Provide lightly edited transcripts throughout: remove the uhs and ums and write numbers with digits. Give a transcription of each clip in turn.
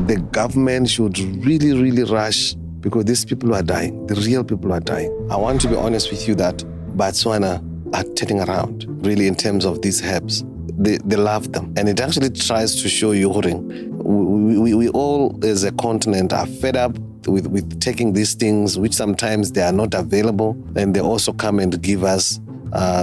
the government should really, really rush because these people are dying. The real people are dying. I want to be honest with you that Botswana are turning around, really, in terms of these herbs. They love them. And it actually tries to show you, we all as a continent are fed up with taking these things, which sometimes they are not available, and they also come and give us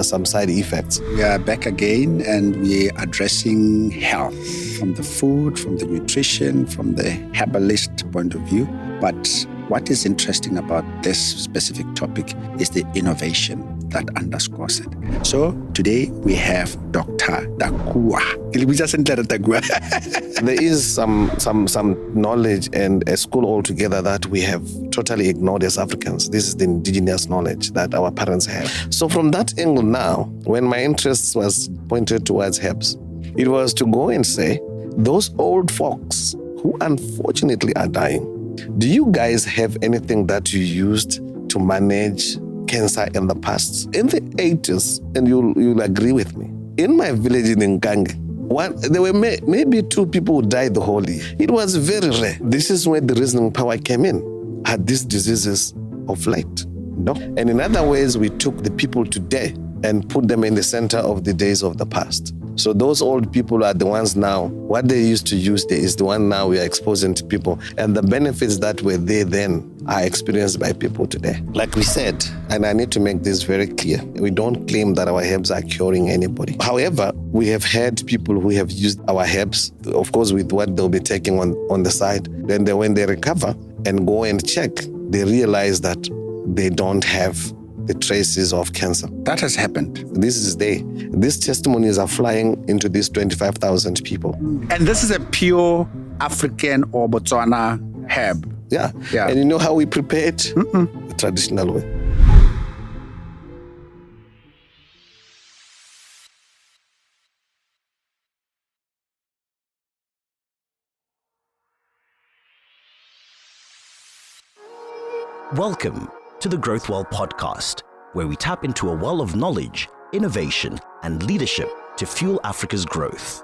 some side effects. We are back again, and we're addressing health from the food, from the nutrition, from the herbalist point of view. But what is interesting about this specific topic is the innovation that underscores it. So today we have Dr. Takuwa. There is some knowledge and a school altogether that we have totally ignored as Africans. This is the indigenous knowledge that our parents have. So from that angle now, when my interest was pointed towards herbs, it was to go and say, those old folks who unfortunately are dying, do you guys have anything that you used to manage cancer in the past? In the 80s, and you'll agree with me, in my village in Nkange, there were maybe 2 people who died the whole year. It was very rare. This is where the reasoning power came in. Are these diseases of late? No. And in other ways, we took the people today and put them in the center of the days of the past. So those old people are the ones now, what they used to use there is the one now we are exposing to people. And the benefits that were there then are experienced by people today. Like we said, and I need to make this very clear, we don't claim that our herbs are curing anybody. However, we have had people who have used our herbs, of course, with what they'll be taking on the side. Then when they recover and go and check, they realize that they don't have the traces of cancer. That has happened. This is these testimonies are flying into these 25,000 people. And this is a pure African or Botswana herb. Yeah. And you know how we prepare it? The traditional way. Welcome to the Growth Well podcast, where we tap into a well of knowledge, innovation, and leadership to fuel Africa's growth.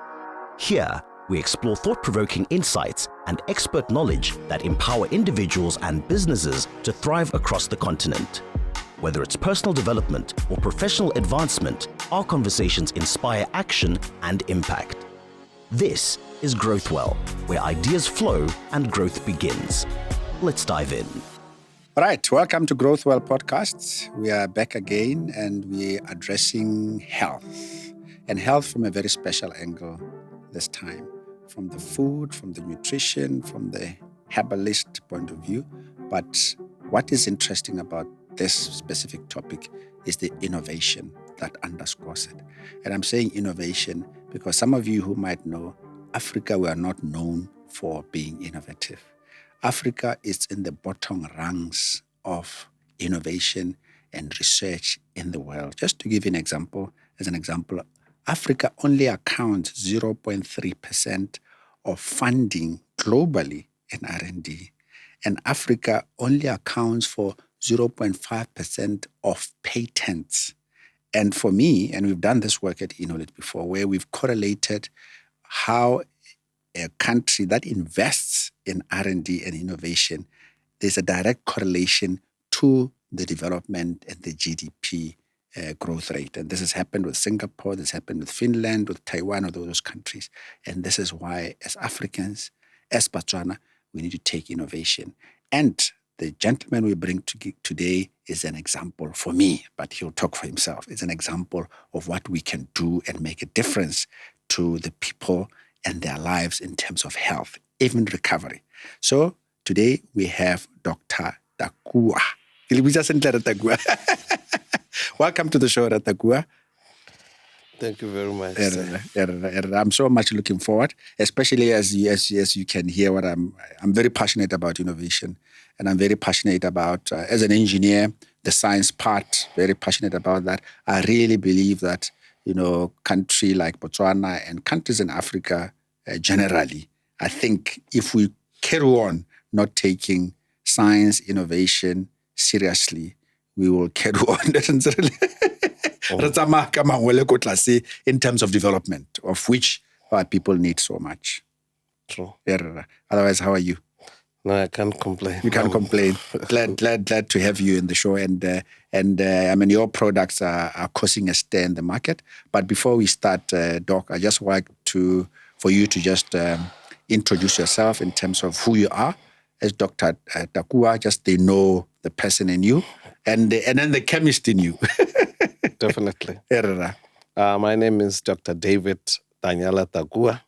Here, we explore thought-provoking insights and expert knowledge that empower individuals and businesses to thrive across the continent. Whether it's personal development or professional advancement, our conversations inspire action and impact. This is Growth Well, where ideas flow and growth begins. Let's dive in. All right, welcome to Growth Well Podcasts. We are back again, and we're addressing health. And health from a very special angle this time. From the food, from the nutrition, from the herbalist point of view. But what is interesting about this specific topic is the innovation that underscores it. And I'm saying innovation because some of you who might know, Africa, we are not known for being innovative. Africa is in the bottom rungs of innovation and research in the world. Just to give you an example, Africa only accounts 0.3% of funding globally in R&D. And Africa only accounts for 0.5% of patents. And for me, and we've done this work at Enolit before, where we've correlated how a country that invests in R&D and innovation, there's a direct correlation to the development and the GDP growth rate. And this has happened with Singapore, this has happened with Finland, with Taiwan, with those countries. And this is why, as Africans, as Botswana, we need to take innovation. And the gentleman we bring today is an example for me, but he'll talk for himself. It's an example of what we can do and make a difference to the people and their lives in terms of health, even recovery. So today we have Dr. Takuwa. Welcome to the show, Takuwa. Thank you very much. I'm so much looking forward, especially as you can hear what I'm very passionate about innovation, and I'm very passionate about, as an engineer, the science part, very passionate about that. I really believe that, country like Botswana and countries in Africa generally, I think if we carry on not taking science, innovation seriously, we will carry on in terms of development, of which our people need so much. True. Yeah. Otherwise, how are you? No, I can't complain. You can't complain. Glad to have you in the show. And I mean, your products are causing a stir in the market. But before we start, Doc, I just want for you to just introduce yourself in terms of who you are as Dr. Takuwa. Just they know the person in you, and then the chemist in you. Definitely. Yeah. My name is Dr. David Danyala Takuwa.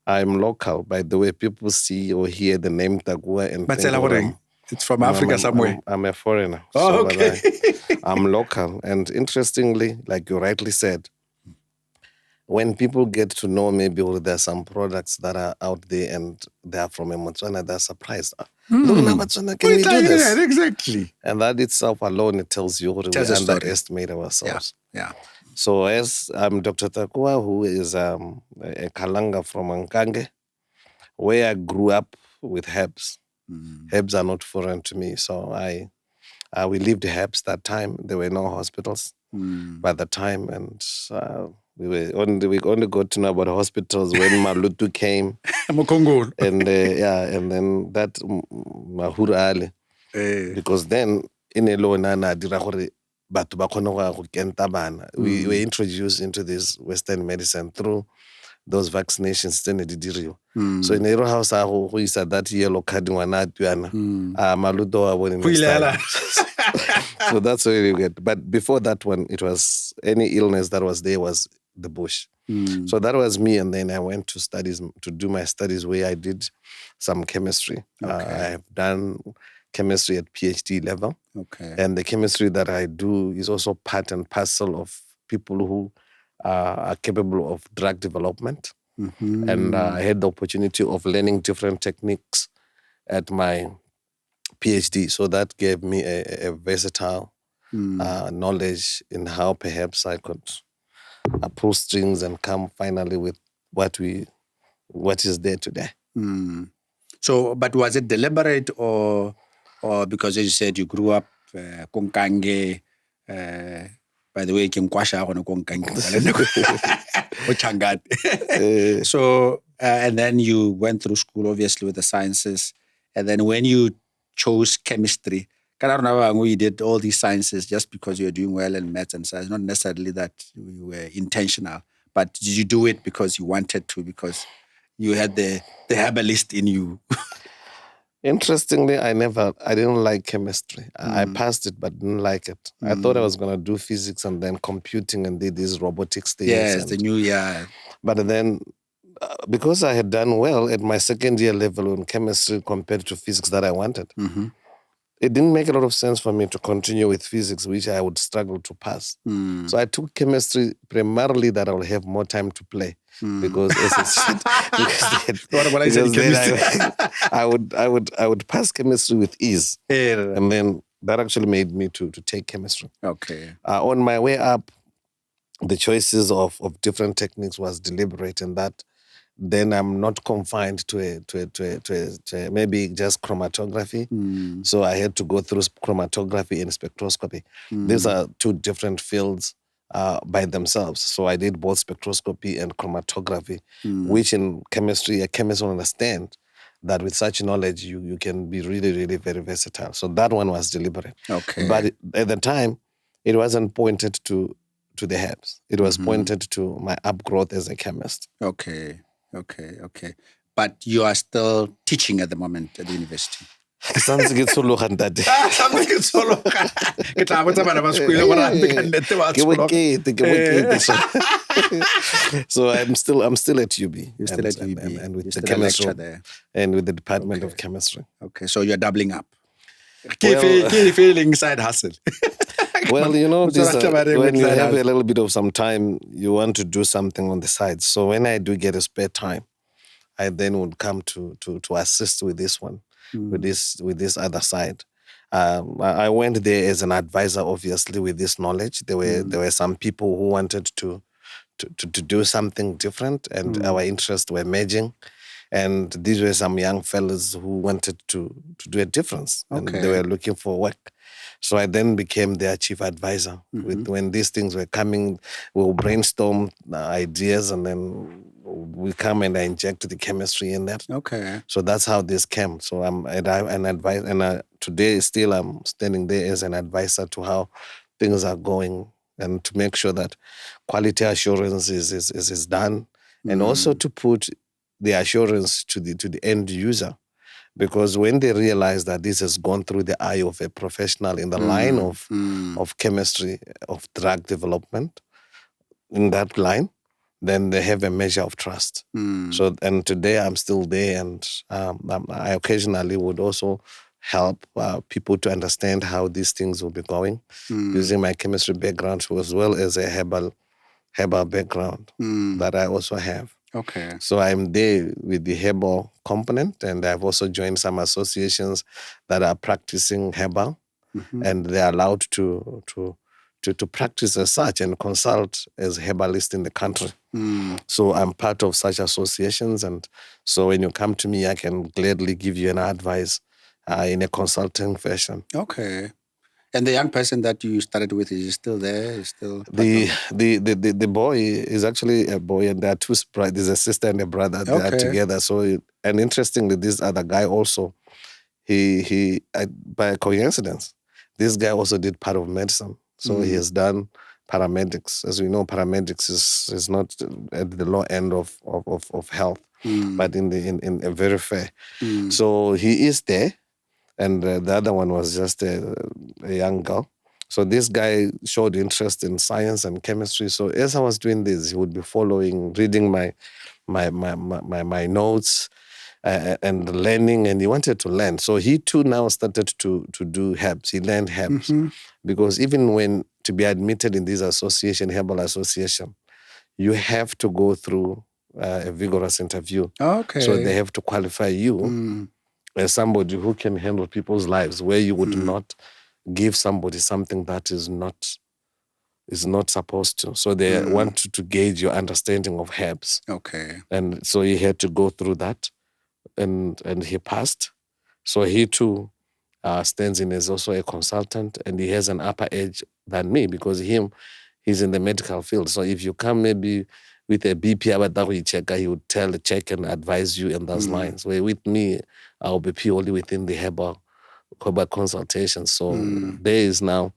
I'm local. By the way, people see or hear the name Takuwa and But think it's from Africa somewhere. I'm a foreigner. Oh, okay. I'm local. And interestingly, like you rightly said, when people get to know maybe there's some products that are out there and they are from Botswana, they're surprised. Look, Botswana, can we do this? Yeah, exactly. And that itself alone, it tells you we underestimate ourselves. Yeah. So as I'm Dr. Takuwa, who is a Kalanga from Nkange, where I grew up with herbs. Herbs are not foreign to me. So we lived herbs that time. There were no hospitals by the time. And we only got to know about hospitals when Malutu came. and then that Mahura Ali. Because then in Elona dira we were introduced into this Western medicine through those vaccinations. So in the house, who is that yellow card so that's what you get. But before that one, it was any illness that was there was the bush. So that was me, and then I went to do my studies where I did some chemistry. I have done chemistry at PhD level. And the chemistry that I do is also part and parcel of people who are capable of drug development. And I had the opportunity of learning different techniques at my PhD. So that gave me a versatile knowledge in how perhaps I could pull strings and come finally with what is there today. So, but was it deliberate or because as you said, you grew up Konkange, by the way, Kinkwasha on Konkange. So, and then you went through school, obviously, with the sciences. And then when you chose chemistry, you did all these sciences just because you were doing well in maths and science, not necessarily that you were intentional, but did you do it because you wanted to, because you had the herbalist in you? Interestingly, I didn't like chemistry. I passed it, but didn't like it. I thought I was going to do physics and then computing and did these robotics things. Yes, the new year. But then, because I had done well at my second year level in chemistry compared to physics that I wanted, it didn't make a lot of sense for me to continue with physics, which I would struggle to pass. So I took chemistry primarily that I would have more time to play. Because I would pass chemistry with ease. And then that actually made me to take chemistry. On my way up, the choices of different techniques was deliberate, and that then I'm not confined to a maybe just chromatography. So I had to go through chromatography and spectroscopy. These are two different fields by themselves. So I did both spectroscopy and chromatography, which in chemistry, a chemist will understand that with such knowledge, you can be really, really very versatile. So that one was deliberate. But at the time, it wasn't pointed to the herbs. It was pointed to my upgrowth as a chemist. Okay. But you are still teaching at the moment at the university? So I'm still at UB. You're still at UB. And with the chemistry there. And with the Department of Chemistry. Okay, so you're doubling up. Feeling side hustle. Well, when you have a little bit of some time, you want to do something on the side. So when I do get a spare time, I then would come to assist with this one, with this other side. I went there as an advisor, obviously, with this knowledge. There were some people who wanted to do something different, and our interests were merging. And these were some young fellas who wanted to do a difference. And they were looking for work. So I then became their chief advisor. When these things were coming, we'll brainstorm ideas, and then we come and I inject the chemistry in that. Okay. So that's how this came. So I'm an advisor, and today still I'm standing there as an advisor to how things are going, and to make sure that quality assurance is done, and also to put the assurance to the end user. Because when they realize that this has gone through the eye of a professional in the line of chemistry, of drug development, in that line, then they have a measure of trust. So, and today I'm still there, and I occasionally would also help people to understand how these things will be going, using my chemistry background as well as a herbal background that I also have. Okay. So I'm there with the herbal component, and I've also joined some associations that are practicing herbal, and they're allowed to practice as such and consult as herbalists in the country. So I'm part of such associations, and so when you come to me, I can gladly give you an advice in a consulting fashion. Okay. And the young person that you started with, is he still there? Is still the boy is actually a boy, and there are two brothers. There's a sister and a brother. They are together. So, and interestingly, this other guy also, he by coincidence, this guy also did part of medicine. So he has done paramedics. As we know, paramedics is not at the low end of health, but in a very fair. So he is there. And the other one was just a young girl. So this guy showed interest in science and chemistry. So as I was doing this, he would be following, reading my notes and learning, and he wanted to learn. So he too now started to do herbs. He learned herbs because even when to be admitted in this association, herbal association, you have to go through a vigorous interview. Okay. So they have to qualify you as somebody who can handle people's lives, where you would not give somebody something that is not supposed to. So they want to gauge your understanding of herbs. Okay. And so he had to go through that, and he passed. So he too stands in as also a consultant, and he has an upper edge than me because he's in the medical field. So if you come maybe with a BP about checker, he would check and advise you in those lines. Where with me, I'll be purely within the herbal consultation. So there is now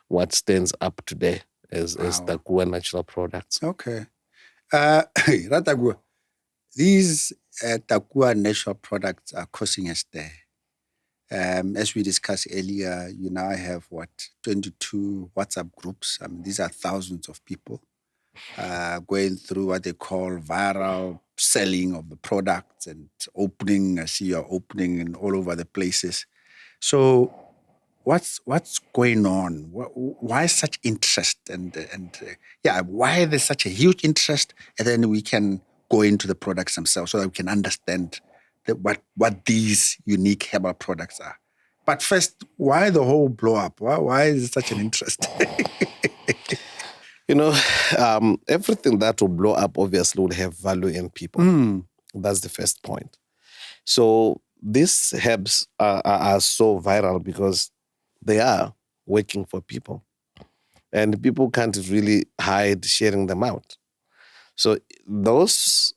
what stands up today as Takuwa Natural Products. Okay. Ratakuwa, these Takuwa Natural Products are causing us there. As we discussed earlier, you now have 22 WhatsApp groups. I mean, these are thousands of people going through what they call viral selling of the products and opening. I see you're opening in all over the places. So what's going on? Why such interest? And why there's such a huge interest? And then we can go into the products themselves so that we can understand what these unique herbal products are. But first, why the whole blow up? Why is it such an interest? Everything that will blow up obviously will have value in people. That's the first point. So these herbs are so viral because they are working for people. And people can't really hide sharing them out. So those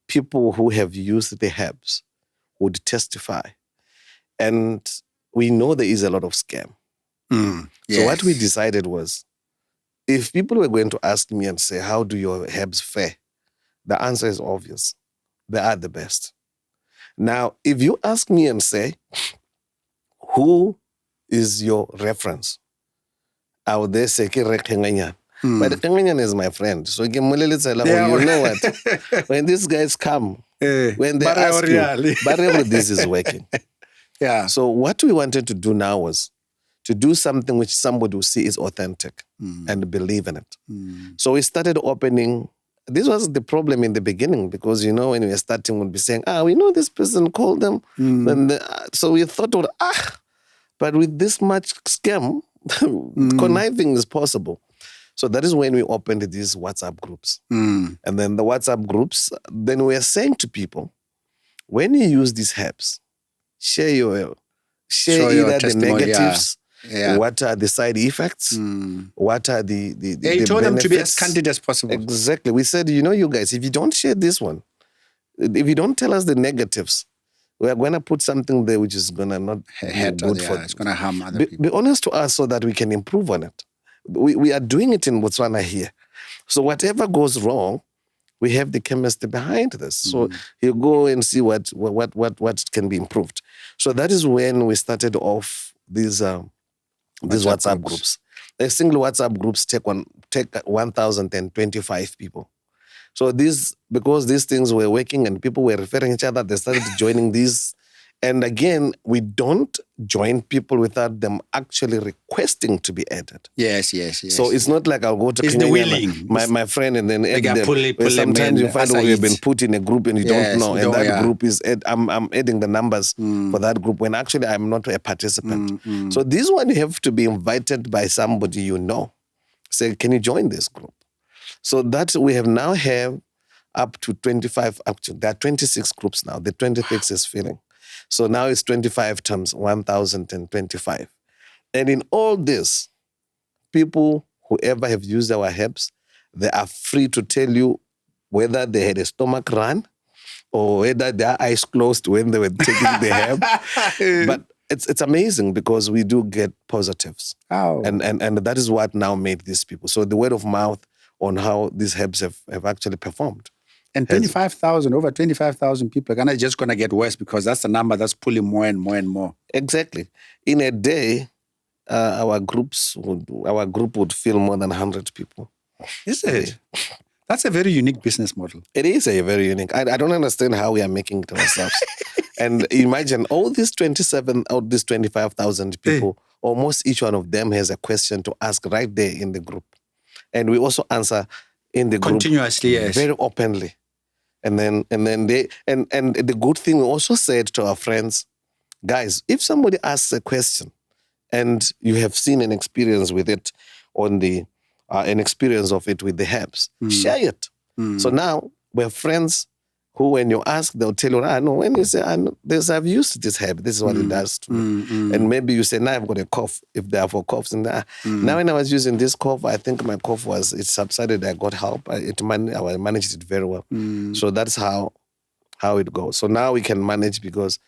people who have used the herbs would testify. And we know there is a lot of scam. Yes. So what we decided was, if people were going to ask me and say, how do your herbs fare? The answer is obvious. They are the best. Now, if you ask me and say, who is your reference? I would then say, Kenganyan. But Kenganyan is my friend. So you know what? When these guys come, when they ask you, but this is working. Yeah. So what we wanted to do now was to do something which somebody will see is authentic and believe in it. So we started opening. This was the problem in the beginning because, when we were starting, we'd be saying, we know this person called them. So we thought, but with this much scam, conniving is possible. So that is when we opened these WhatsApp groups. And then the WhatsApp groups, then we are saying to people, when you use these herbs, share Show your either the testimony, negatives, Yeah. what are the side effects, what are the Yeah, you told them to be as benefits. candid as possible. Exactly. We said, you guys, if you don't share this one, if you don't tell us the negatives, we are going to put something there which is going to not be good for It's going to harm other people. Be honest to us so that we can improve on it. We are doing it in Botswana here. So whatever goes wrong, we have the chemist behind this. So you go and see what can be improved. So that is when we started off these WhatsApp groups. A single WhatsApp groups take 1,025 people. So because these things were working and people were referring each other, they started joining these. And again, we don't join people without them actually requesting to be added. Yes. So it's not like I'll go to it's the willing. my friend and then add them. Pull Sometimes you find we have been put in a group and you don't know. And that group is, I'm adding the numbers for that group when actually I'm not a participant. So this one you have to be invited by somebody you know. Say, can you join this group? So that we now have up to 25, actually there are 26 groups now. The 26 is filling. So now it's 25 times 1,025. And in all this, people, whoever have used our herbs, they are free to tell you whether they had a stomach run or whether their eyes closed when they were taking the herb. But it's amazing because we do get positives. Oh. And that is what now made these people. So the word of mouth on how these herbs have actually performed. And 25,000, over 25,000 people are just going to get worse because that's the number that's pulling more and more and more. Exactly. In a day, our group would fill more than 100 people. Is it? That's a very unique business model. It is a very unique. I don't understand how we are making it ourselves. And imagine all these 25,000 people, almost each one of them has a question to ask right there in the group. And we also answer in the group continuously, yes, very openly. And then the good thing we also said to our friends, guys, if somebody asks a question and you have seen an experience with it on the an experience of it with the herbs, share it. So now we're friends who, when you ask, they'll tell you, no, when you say, I've used this herb, this is what it does to me. And maybe you say, now I've got a cough, if they are for coughs. And now when I was using this cough, I think my cough it subsided, I got help. I managed it very well. So that's how it goes. So now we can manage because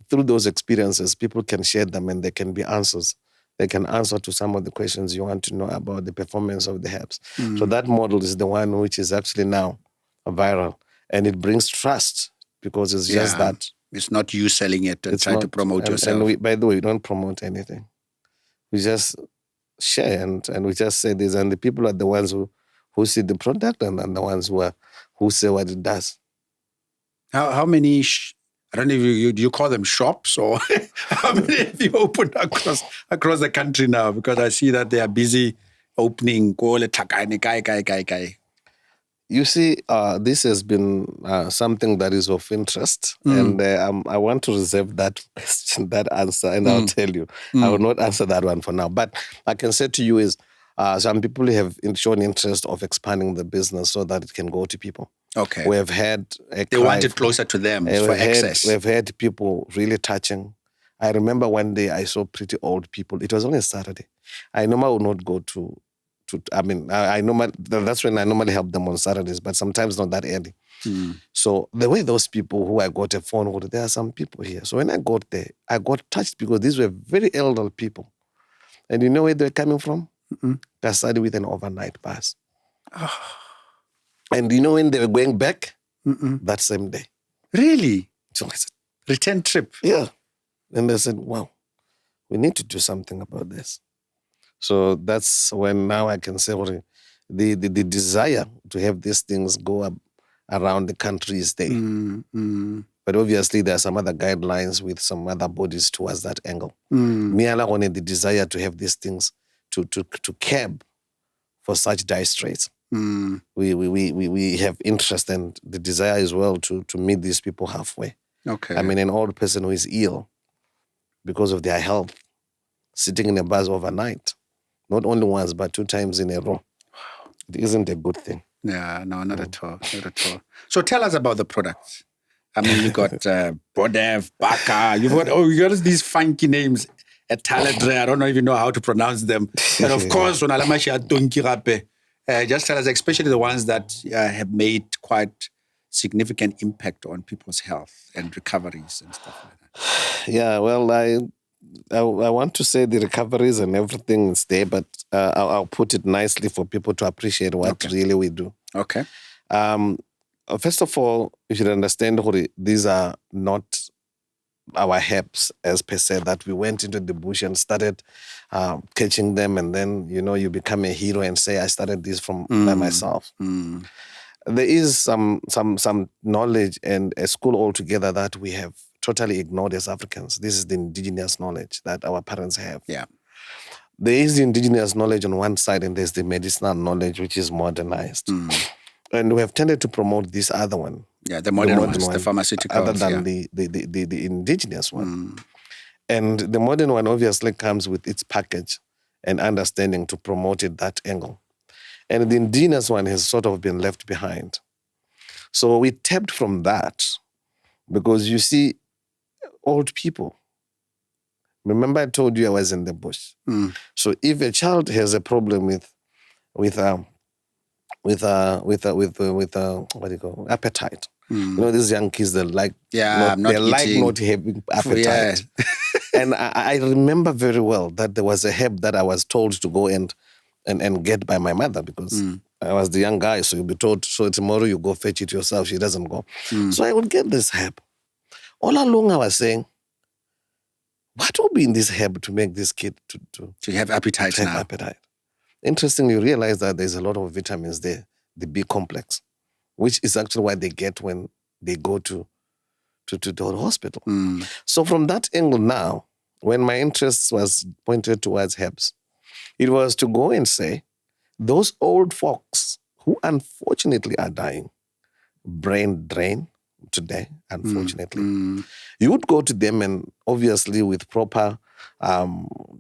through those experiences, people can share them and there can be answers. They can answer to some of the questions you want to know about the performance of the herbs. So that model is the one which is actually now viral. And it brings trust because it's just that. It's not you selling it and trying to promote yourself. And by the way, we don't promote anything. We just share and we just say this. And the people are the ones who see the product and the ones who say what it does. How many, I don't know if you call them shops or how many have you opened across the country now? Because I see that they are busy opening. You see, this has been something that is of interest, and I want to reserve that question, that answer, and I'll tell you. I will not answer that one for now. But I can say to you is some people have shown interest of expanding the business so that it can go to people. Okay. We have had they want it closer to them for access. We've had people really touching. I remember one day I saw pretty old people. It was only a Saturday. I normally would not go to that's when I normally help them on Saturdays, but sometimes not that early. So there were those people who I got a phone call. There are some people here. So when I got there, I got touched because these were very elderly people. And you know where they're coming from? They started with an overnight pass. And you know when they were going back? That same day. Really? So I said, return trip? Yeah. And they said, wow, we need to do something about this. So that's when now I can say the desire to have these things go up around the country is there. But obviously there are some other guidelines with some other bodies towards that angle. Me and I wanted the desire to have these things to curb for such dire straits. We have interest and the desire as well to meet these people halfway. Okay. I mean, an old person who is ill because of their health, sitting in a bus overnight, not only once, but 2 times in a row. Wow. It isn't a good thing. Yeah, no, not at all. Not at all. So tell us about the products. I mean, you got Bodav, Baka. You got these funky names. Etaledare. I don't even know how to pronounce them. And of course, just tell us, especially the ones that have made quite significant impact on people's health and recoveries and stuff like that. Yeah, well, I want to say the recoveries and everything is there, but I'll put it nicely for people to appreciate what really we do. Okay. First of all, you should understand, Hori, these are not our herbs as per se, that we went into the bush and started catching them, and then, you become a hero and say, I started this from by myself. There is some knowledge and a school altogether that we have totally ignored as Africans. This is the indigenous knowledge that our parents have. Yeah. There is the indigenous knowledge on one side, and there's the medicinal knowledge, which is modernized. And we have tended to promote this other one. Yeah, the modern ones, the pharmaceuticals. Other than the indigenous one. And the modern one obviously comes with its package and understanding to promote it that angle. And the indigenous one has sort of been left behind. So we tapped from that because you see, old people. Remember I told you I was in the bush. So if a child has a problem with what do you call appetite. These young kids, they like not having appetite. And I remember very well that there was a herb that I was told to go and get by my mother because I was the young guy. So you'll be told, so tomorrow you go fetch it yourself. She doesn't go. So I would get this herb. All along I was saying, what will be in this herb to make this kid to have appetite to have now? Appetite. Interestingly, you realize that there's a lot of vitamins there, the B complex, which is actually what they get when they go to the hospital. So from that angle now, when my interest was pointed towards herbs, it was to go and say, those old folks who unfortunately are dying, brain drain today, unfortunately, you would go to them and obviously with proper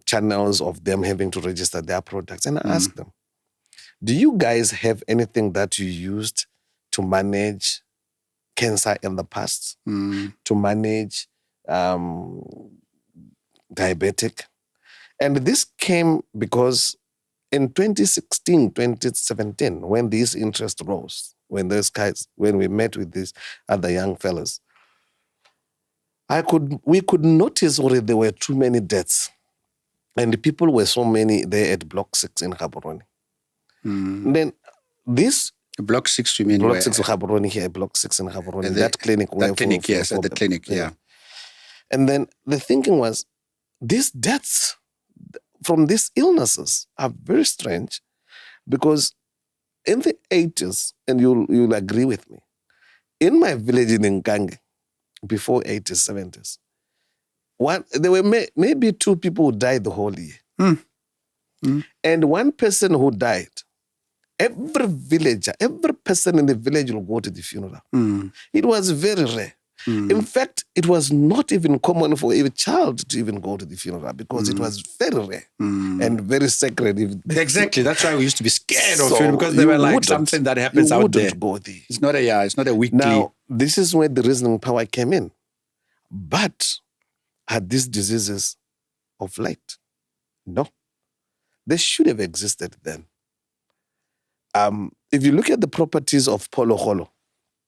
channels of them having to register their products and ask them, do you guys have anything that you used to manage cancer in the past, to manage diabetic? And this came because in 2016, 2017, when this interest rose, when we met with these other young fellas, we could notice already there were too many deaths. And the people were so many there at Block 6 in Gaborone. Then this... Block 6, you mean? Block 6 in Gaborone here, Block 6 in Gaborone. That clinic. That clinic, yes, at the clinic, yeah. And then the thinking was, these deaths from these illnesses are very strange because in the 80s, and you'll agree with me, in my village in Nkange, before 80s, 70s, there were maybe 2 people who died the whole year. And one person who died, every villager, every person in the village will go to the funeral. It was very rare. In fact, it was not even common for a child to even go to the funeral because it was very rare and very sacred. Exactly. That's why we used to be scared of funeral because they were like something that happens out there. Go there. It's not a weekly. Now, this is where the reasoning power came in. But are these diseases of late? No. They should have existed then. If you look at the properties of polocholo,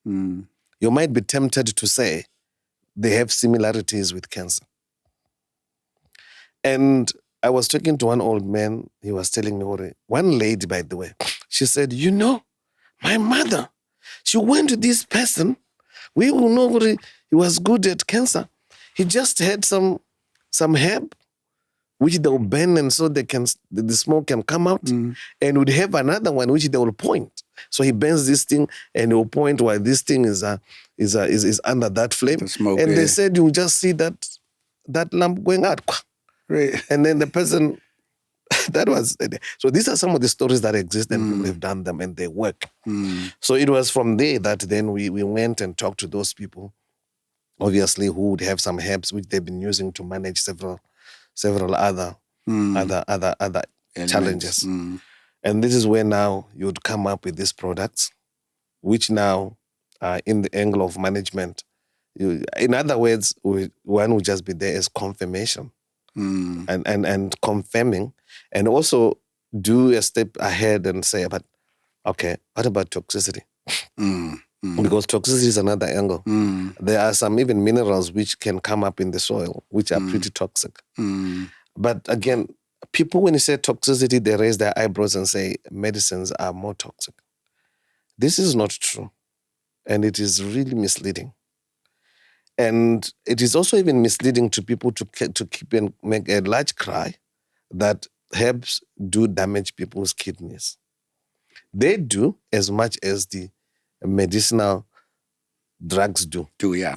you might be tempted to say they have similarities with cancer. And I was talking to one old man, he was telling me, one lady, by the way, she said, my mother, she went to this person, we will know he was good at cancer. He just had some herb, which they will burn and so the smoke can come out, and would have another one which they will point. So he burns this thing and he will point while this thing is under that flame. The smoke, and they said you just see that lamp going out. Right. And then the person, so these are some of the stories that exist and people have done them and they work. So it was from there that then we went and talked to those people, obviously, who would have some herbs which they've been using to manage several other challenges. And this is where now you would come up with these products, which now, in the angle of management, In other words, one would just be there as confirmation and confirming, and also do a step ahead and say, but okay, what about toxicity? Because toxicity is another angle. There are some even minerals which can come up in the soil, which are pretty toxic. But again, people, when you say toxicity, they raise their eyebrows and say medicines are more toxic. This is not true. And it is really misleading. And it is also even misleading to people to keep and make a large cry that herbs do damage people's kidneys. They do as much as the medicinal drugs do. Yeah.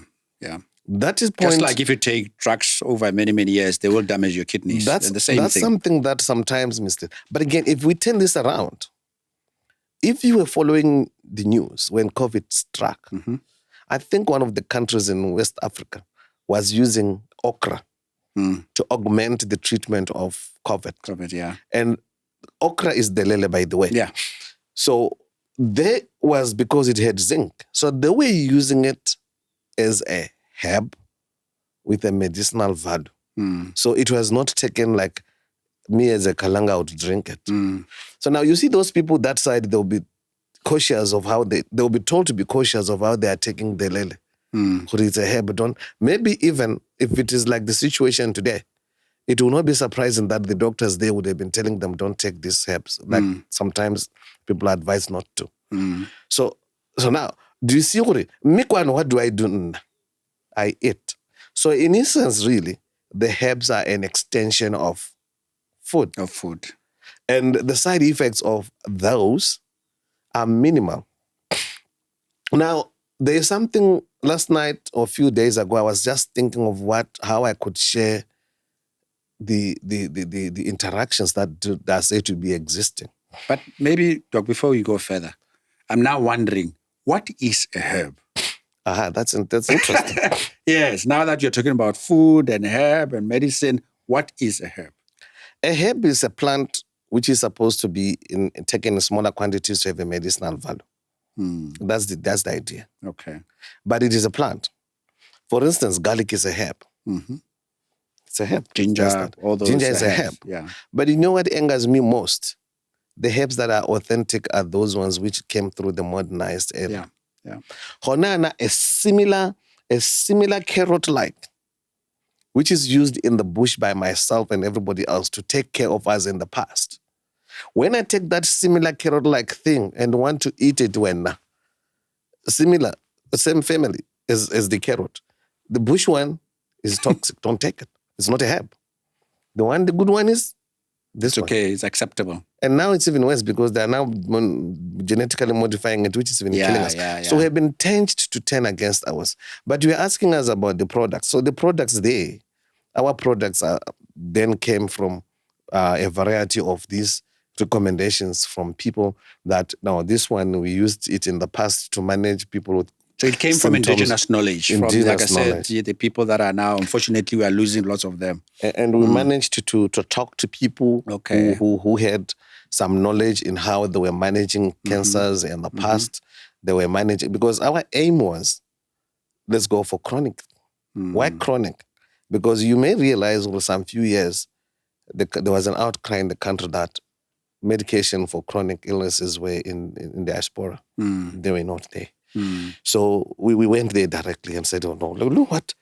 That is Just like if you take drugs over many, many years, they will damage your kidneys. That's the same thing. Something that sometimes misleads. But again, if we turn this around, if you were following the news when COVID struck, I think one of the countries in West Africa was using okra to augment the treatment of COVID. Yeah. And okra is delele, by the way. Yeah. So there was, because it had zinc. So they were using it as a herb with a medicinal value. So it was not taken like me as a Kalanga would drink it. So now you see those people that side, they'll be cautious of how they'll be told to be cautious of how they are taking the lele. Because it's a herb. Maybe even if it is like the situation today, it will not be surprising that the doctors there would have been telling them, don't take these herbs. Like sometimes people are advised not to. So now, do you see what do I do? I eat. So in essence, really, the herbs are an extension of food. And the side effects of those are minimal. Now, there is something last night or a few days ago, I was just thinking of how I could share the interactions that are said to be existing. But maybe, Doc, before we go further, I'm now wondering, what is a herb? That's interesting. Yes, now that you're talking about food and herb and medicine, what is a herb? A herb is a plant which is supposed to be taken in smaller quantities to have a medicinal value. That's the idea. Okay. But it is a plant. For instance, garlic is a herb. It's a herb. Ginger, all those. Ginger is a herb. Yeah. But you know what angers me most? The herbs that are authentic are those ones which came through the modernized era. Yeah. Honana, a similar carrot-like, which is used in the bush by myself and everybody else to take care of us in the past. When I take that similar carrot-like thing and want to eat it similar, the same family as the carrot, the bush one is toxic. Don't take it. It's not a herb. The good one is this one. Okay, it's acceptable. And now it's even worse because they are now genetically modifying it, which is even killing us. So we have been tended to turn against ours. But you are asking us about the products. So the products our products then came from a variety of these recommendations from people that, now this one, we used it in the past to manage people with So it came from indigenous knowledge. From, like I said, the people that are now, unfortunately, we are losing lots of them. And we managed to talk to people who had some knowledge in how they were managing cancers in the past. They were managing, because our aim was, let's go for chronic. Why chronic? Because you may realize over some few years, there was an outcry in the country that medication for chronic illnesses were in diaspora. They were not there. So we went there directly and said, oh no, look what,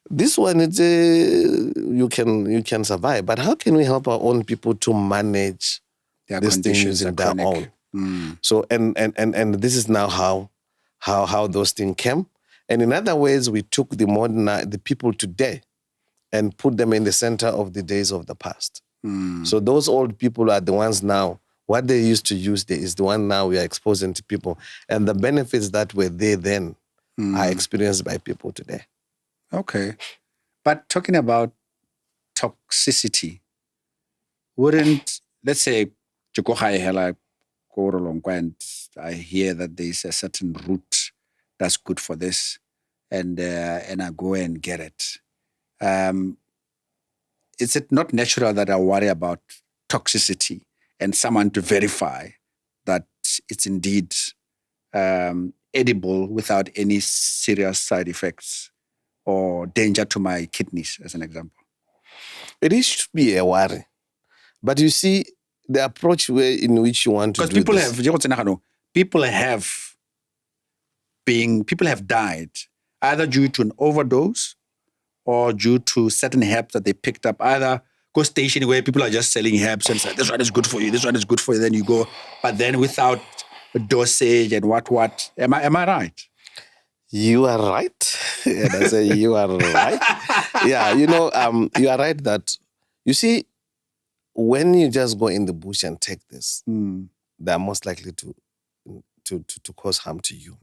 this one is you can survive, but how can we help our own people to manage their these things using their own? So and this is now how those things came. And in other ways, we took the people today and put them in the center of the days of the past. So those old people are the ones now. What they used to use there is the one now we are exposing to people. And the benefits that were there then are experienced by people today. Okay. But talking about toxicity, wouldn't, let's say, and I hear that there's a certain root that's good for this, and I go and get it. Is it not natural that I worry about toxicity and someone to verify that it's indeed edible without any serious side effects? or danger to my kidneys, as an example? It should be a worry. But you see, the approach in which you want to do Because this. people have died either due to an overdose or due to certain herbs that they picked up, either go station where people are just selling herbs and say, this one is good for you, this one is good for you, then you go, but then without a dosage and what. Am I right? You are right. And I say you are right. Yeah, you are right that, you see, when you just go in the bush and take this, they are most likely to cause harm to you.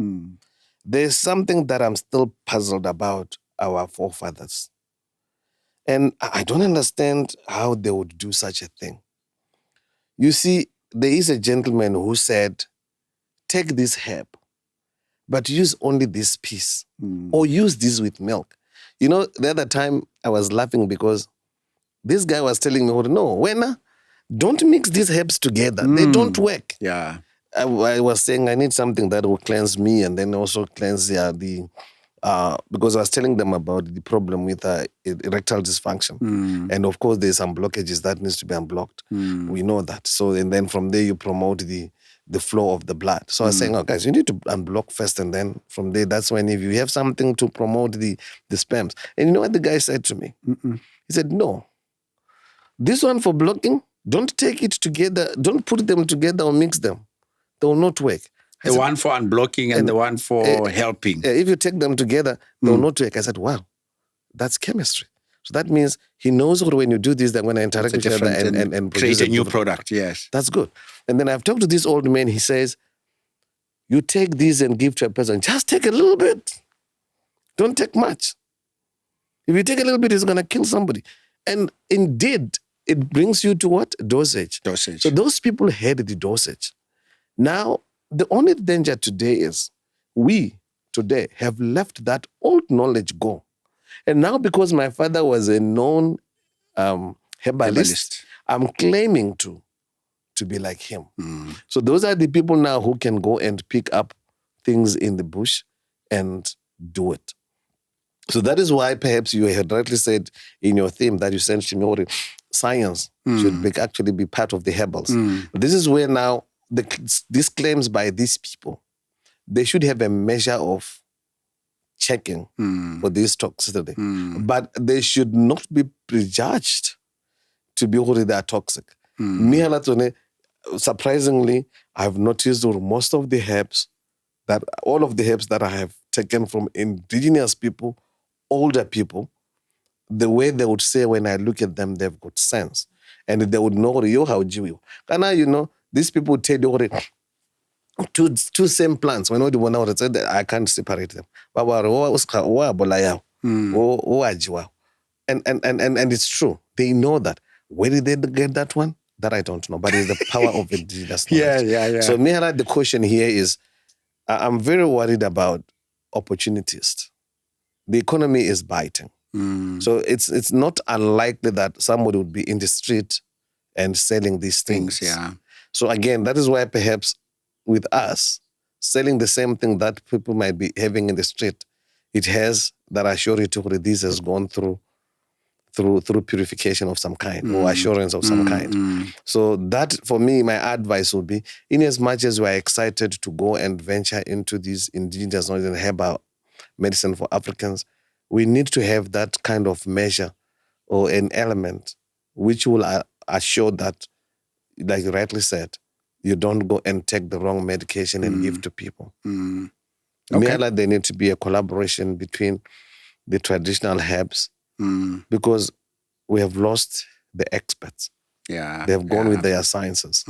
There's something that I'm still puzzled about our forefathers. And I don't understand how they would do such a thing. You see, there is a gentleman who said, take this herb, but use only this piece, or use this with milk. The other time I was laughing because this guy was telling me, no, Wena, don't mix these herbs together. They don't work. Yeah. I was saying I need something that will cleanse me and then also cleanse because I was telling them about the problem with erectile dysfunction. And of course, there's some blockages that needs to be unblocked. We know that. So, and then from there, you promote the flow of the blood. So I was saying, guys, you need to unblock first, and then from there, that's when if you have something to promote the sperms. And you know what the guy said to me? He said, no, this one for blocking, don't take it together, don't put them together or mix them. They will not work. The one for unblocking and the one for helping. If you take them together, they will not work. I said, wow, that's chemistry. So that means he knows when you do this, they're going to interact with each other and create a new product. Yes. That's good. And then I've talked to this old man. He says, you take this and give to a person. Just take a little bit. Don't take much. If you take a little bit, it's going to kill somebody. And indeed, it brings you to what? Dosage. Dosage. So those people had the dosage. Now, the only danger today is we today have left that old knowledge go. And now because my father was a known herbalist, I'm claiming to be like him. So those are the people now who can go and pick up things in the bush and do it. So that is why perhaps you had rightly said in your theme that you sent to me, science should actually be part of the herbals. This is where now these claims by these people, they should have a measure of checking for this toxicity. But they should not be prejudged to be who they are toxic. Surprisingly, I've noticed most of the herbs, all of the herbs that I have taken from indigenous people, older people, the way they would say when I look at them, they've got sense. And they would know how you. These people tell you two same plants. When I said that I can't separate them. And it's true. They know that. Where did they get that one? That I don't know. But it's the power of indigenous knowledge. Yeah. So Mihara, the question here is, I'm very worried about opportunities. The economy is biting. So it's not unlikely that somebody would be in the street and selling these things. Yeah. So again, that is why perhaps with us, selling the same thing that people might be having in the street, it has, that assurity this has gone through purification of some kind or assurance of some kind. So that, for me, my advice would be, in as much as we are excited to go and venture into these indigenous knowledge and herbal medicine for Africans, we need to have that kind of measure or an element which will assure that, like you rightly said, you don't go and take the wrong medication and give to people. Okay. There needs to be a collaboration between the traditional herbs because we have lost the experts. Yeah, they have gone with their sciences.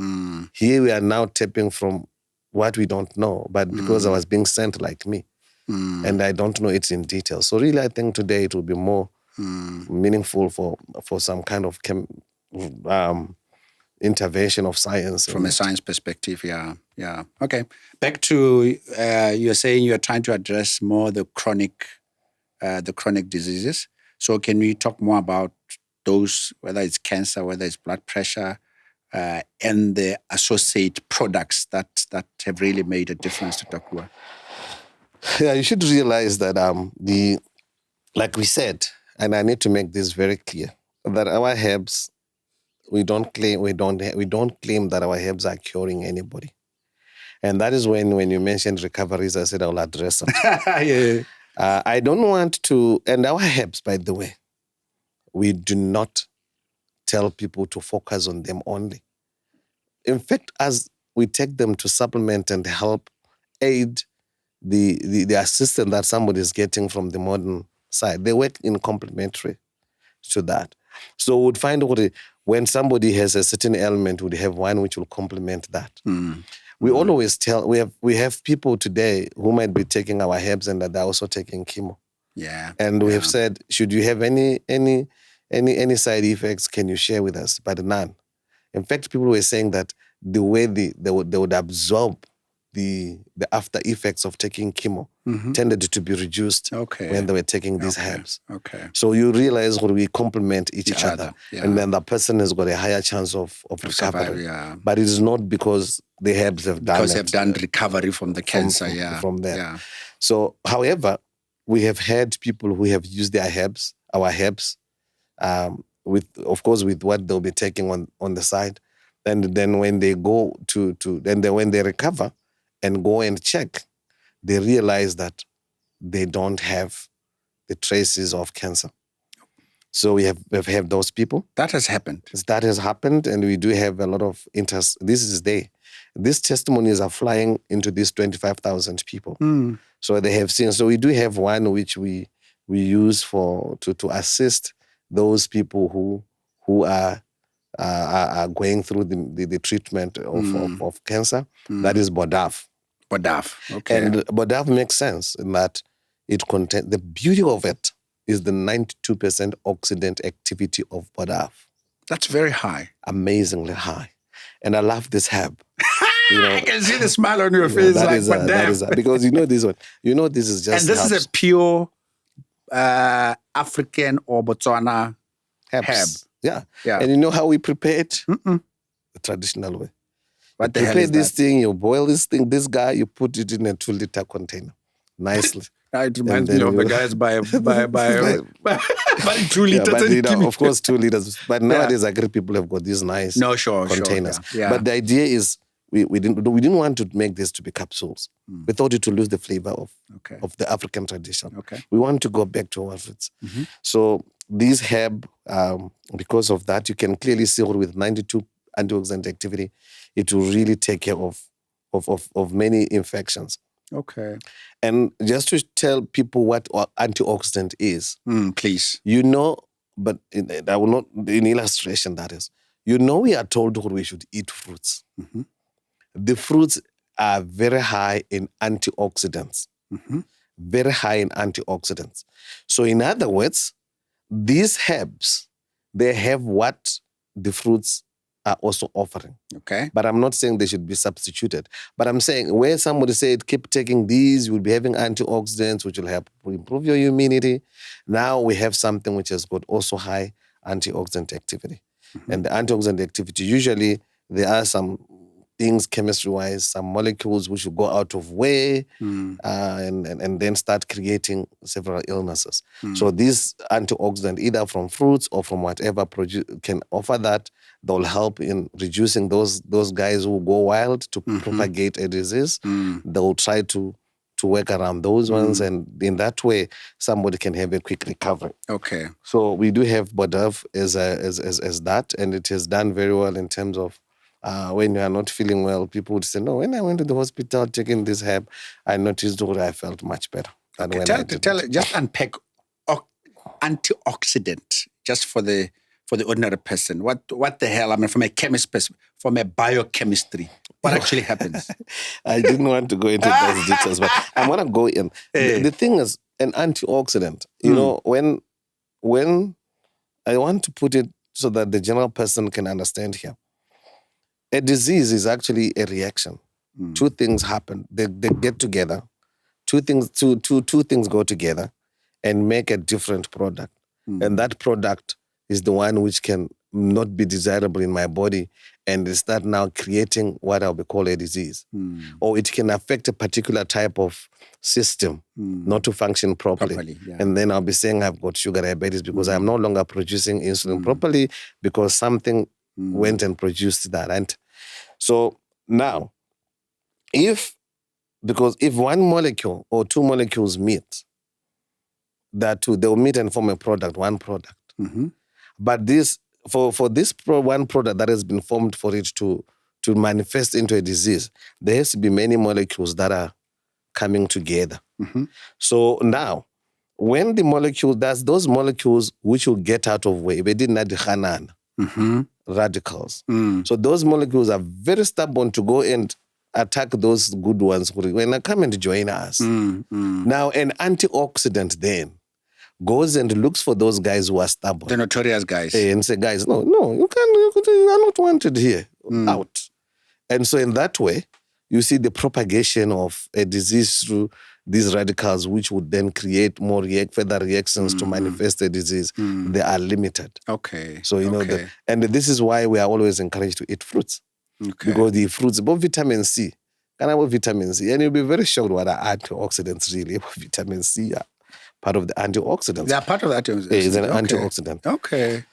Here we are now tapping from what we don't know, but because I was being sent like me, and I don't know it in detail. So really, I think today it will be more meaningful for some kind of intervention of science. From a science perspective, yeah. Okay. Back to, you're saying you're trying to address more the chronic diseases. So can we talk more about those, whether it's cancer, whether it's blood pressure, and the associate products that have really made a difference to Takuwa? Yeah, you should realize that the like we said, and I need to make this very clear, that our herbs, we don't claim that our herbs are curing anybody. And that is when you mentioned recoveries, I said I will address them. Yeah. I don't want to, and our herbs, by the way, we do not tell people to focus on them only. In fact, as we take them to supplement and help aid the assistance that somebody is getting from the modern side, they work in complementary to that. So we would find when somebody has a certain ailment, would have one which will complement that. We always tell, we have people today who might be taking our herbs and that they're also taking chemo. Yeah. And we have said, should you have any side effects, can you share with us? But none. In fact, people were saying that the way they would absorb the after effects of taking chemo tended to be reduced when they were taking these herbs. Okay. So you realize when we complement each other. Yeah. And then the person has got a higher chance of recovery. But it is not because the herbs have done because they've done recovery from the cancer. From there. Yeah. So, however, we have had people who have used our herbs, with what they'll be taking on the side. And then when they go when they recover and go and check, they realize that they don't have the traces of cancer. So we've had those people. That has happened. That has happened, and we do have a lot of interest. These testimonies are flying into these 25,000 people. So they have seen. So we do have one which we use to assist those people who are going through the treatment of cancer. That is Bodav. Bodav, okay. And Bodav makes sense in that it contains, the beauty of it is the 92% oxidant activity of Bodav. That's very high. Amazingly high. And I love this herb. I can see the smile on your face. That is because this one. This is just. And this is a pure African or Botswana herb. Yeah. And you know how we prepare it? The traditional way. What you prepare this thing, you boil this thing, this guy, you put it in a 2-liter container. Nicely. It reminds me of the guys by 2 liters. Of course, 2 liters. But nowadays, agri people have got these nice containers. Yeah. But the idea is we didn't want to make this to be capsules. We thought it would lose the flavor of the African tradition. We want to go back to our roots. So this herb, because of that, you can clearly see with 92 antioxidant activity, it will really take care of many infections. Okay. And just to tell people what antioxidant is. Please. But I will not, in illustration that is, we are told we should eat fruits. The fruits are very high in antioxidants. Very high in antioxidants. So in other words, these herbs, they have what the fruits are also offering. Okay. But I'm not saying they should be substituted. But I'm saying where somebody said, keep taking these, you will be having antioxidants, which will help improve your immunity. Now we have something which has got also high antioxidant activity. And the antioxidant activity, usually there are some things chemistry-wise, some molecules which will go out of way and then start creating several illnesses. So these antioxidants, either from fruits or from whatever can offer that. They'll help in reducing those guys who go wild to propagate a disease. They'll try to work around those ones, and in that way, somebody can have a quick recovery. Okay. So we do have Bodav as that, and it has done very well in terms of when you are not feeling well, people would say, no, when I went to the hospital taking this herb, I noticed that I felt much better. Just unpack antioxidant, just for the ordinary person. What the hell? I mean, from a chemist person, from a biochemistry, what actually happens? I didn't want to go into those details, but I want to go in. The thing is, an antioxidant, when I want to put it so that the general person can understand here, a disease is actually a reaction. Two things happen. They get together. Two things go together and make a different product. And that product is the one which can not be desirable in my body and start now creating what I'll be called a disease. Or it can affect a particular type of system not to function properly. And then I'll be saying I've got sugar diabetes because I'm no longer producing insulin properly because something went and produced that. And so now, because if one molecule or two molecules meet, that two, they'll meet and form a product, one product. But this, for this one product that has been formed for it to manifest into a disease, there has to be many molecules that are coming together. So now, when the molecule, that's those molecules which will get out of way, they did not radicals. So those molecules are very stubborn to go and attack those good ones when they come and join us. Now, an antioxidant then goes and looks for those guys who are stubborn. The notorious guys. And say, guys, no, you are not wanted here, out. And so in that way, you see the propagation of a disease through these radicals, which would then create more further reactions to manifest the disease. They are limited. Okay. So, and this is why we are always encouraged to eat fruits. Because the fruits, both vitamin C, vitamin C, and you'll be very shocked what are antioxidants really. Vitamin C are part of the antioxidants. They are part of the antioxidants. It's an antioxidant. Okay.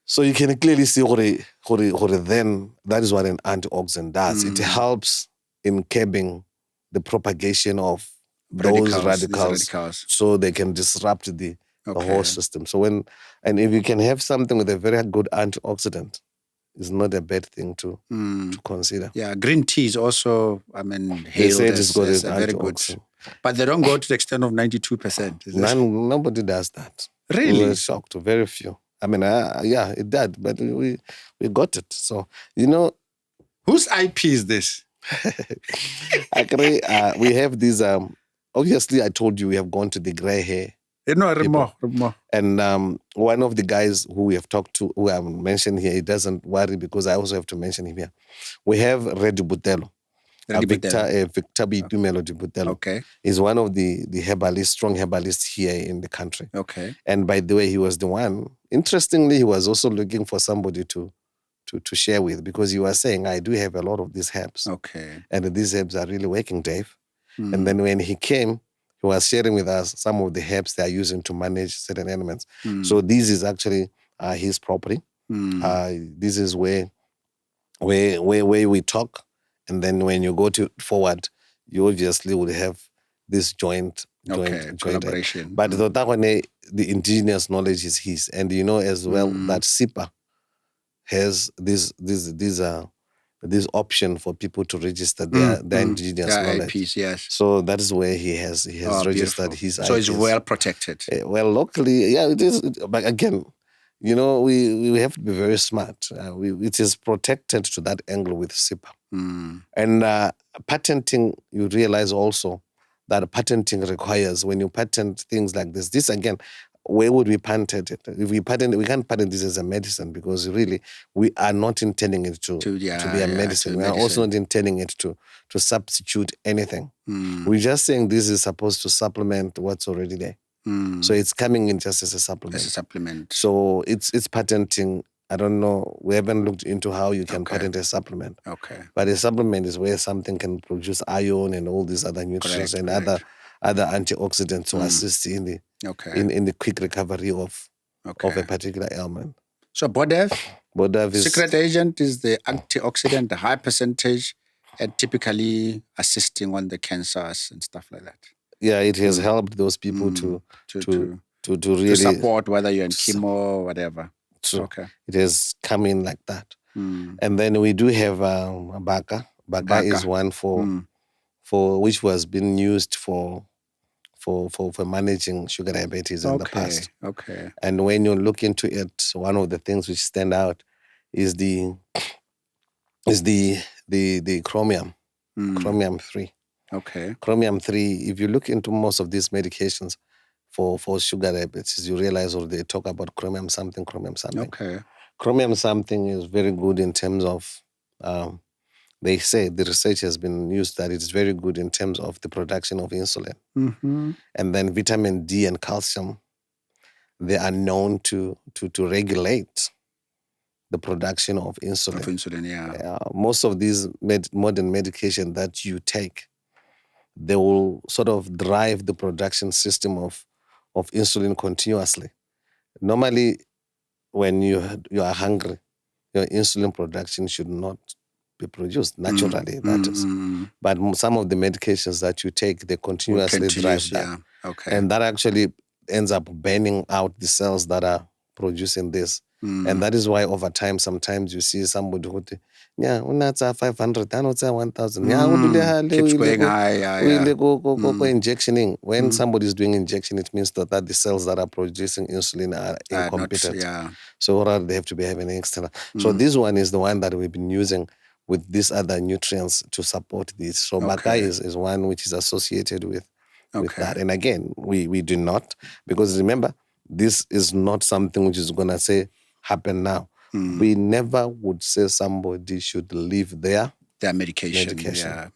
So you can clearly see then that is what an antioxidant does. It helps in curbing the propagation of those radicals so they can disrupt the whole system. So if you can have something with a very good antioxidant, it's not a bad thing to consider. Yeah, green tea is also, hailed as very good. But they don't go to the extent of 92%. Nobody does that. Really? We were shocked. Very few. It did, but we got it. So, whose IP is this? Actually, we have these, obviously I told you we have gone to the gray hair. No, remember. And one of the guys who we have talked to, who I mentioned here, he doesn't worry because I also have to mention him here. We have Redi Butelo. Victor Bitumelo Di Butelo. Okay. He's one of the strong herbalists here in the country. Okay. And by the way, he was the one. Interestingly, he was also looking for somebody to share with because he was saying, I do have a lot of these herbs. Okay. And these herbs are really working, Dave. And then when he came, he was sharing with us some of the herbs they are using to manage certain elements. So this is actually his property. This is where we talk. And then when you go forward, you obviously would have this joint collaboration. But the indigenous knowledge is his. And as well that SIPA has this option for people to register their indigenous knowledge. IPs, yes. So that is where he has registered his So IPs. it's well protected. Well, locally, it is. But again, we have to be very smart. It is protected to that angle with SIPA. And patenting, you realize also that patenting requires, when you patent things like this again, where would we patent it? If we can't patent this as a medicine because really we are not intending it to be a medicine. We are also not intending it to substitute anything. We're just saying this is supposed to supplement what's already there. So it's coming in just as a supplement. So it's patenting. I don't know. We haven't looked into how you can patent a supplement. Okay. But a supplement is where something can produce iron and all these other nutrients other antioxidants to assist in the quick recovery of a particular ailment. So Bodav is secret agent is the antioxidant, the high percentage, and typically assisting on the cancers and stuff like that. Yeah, it has helped those people to really support whether you're in chemo or whatever. So it has come in like that. And then we do have Baka. Baka is one for which was being used for managing sugar diabetes in the past. Okay. And when you look into it, one of the things which stand out is the chromium, chromium 3. Okay. Chromium 3, if you look into most of these medications for sugar diabetes, you realize they talk about chromium something. Okay. Chromium something is very good in terms of, they say the research has been used that it's very good in terms of the production of insulin. And then vitamin D and calcium, they are known to regulate the production of insulin. Of insulin, yeah. Most of these modern medication that you take, they will sort of drive the production system of insulin continuously. Normally, when you are hungry, your insulin production should not be produced naturally, that is. But some of the medications that you take, they continuously drive that. Yeah. Okay. And that actually ends up burning out the cells that are producing this. And that is why over time, sometimes you see somebody who, yeah, that's 500, that's 1,000. Keeps going high. Injectioning. When somebody is doing injection, it means that the cells that are producing insulin are incompetent. So they have to be having external. So this one is the one that we've been using with these other nutrients to support this. So Baka is one which is associated with that. And again, we do not, because remember, this is not something which is going to say happen now. We never would say somebody should leave their medication.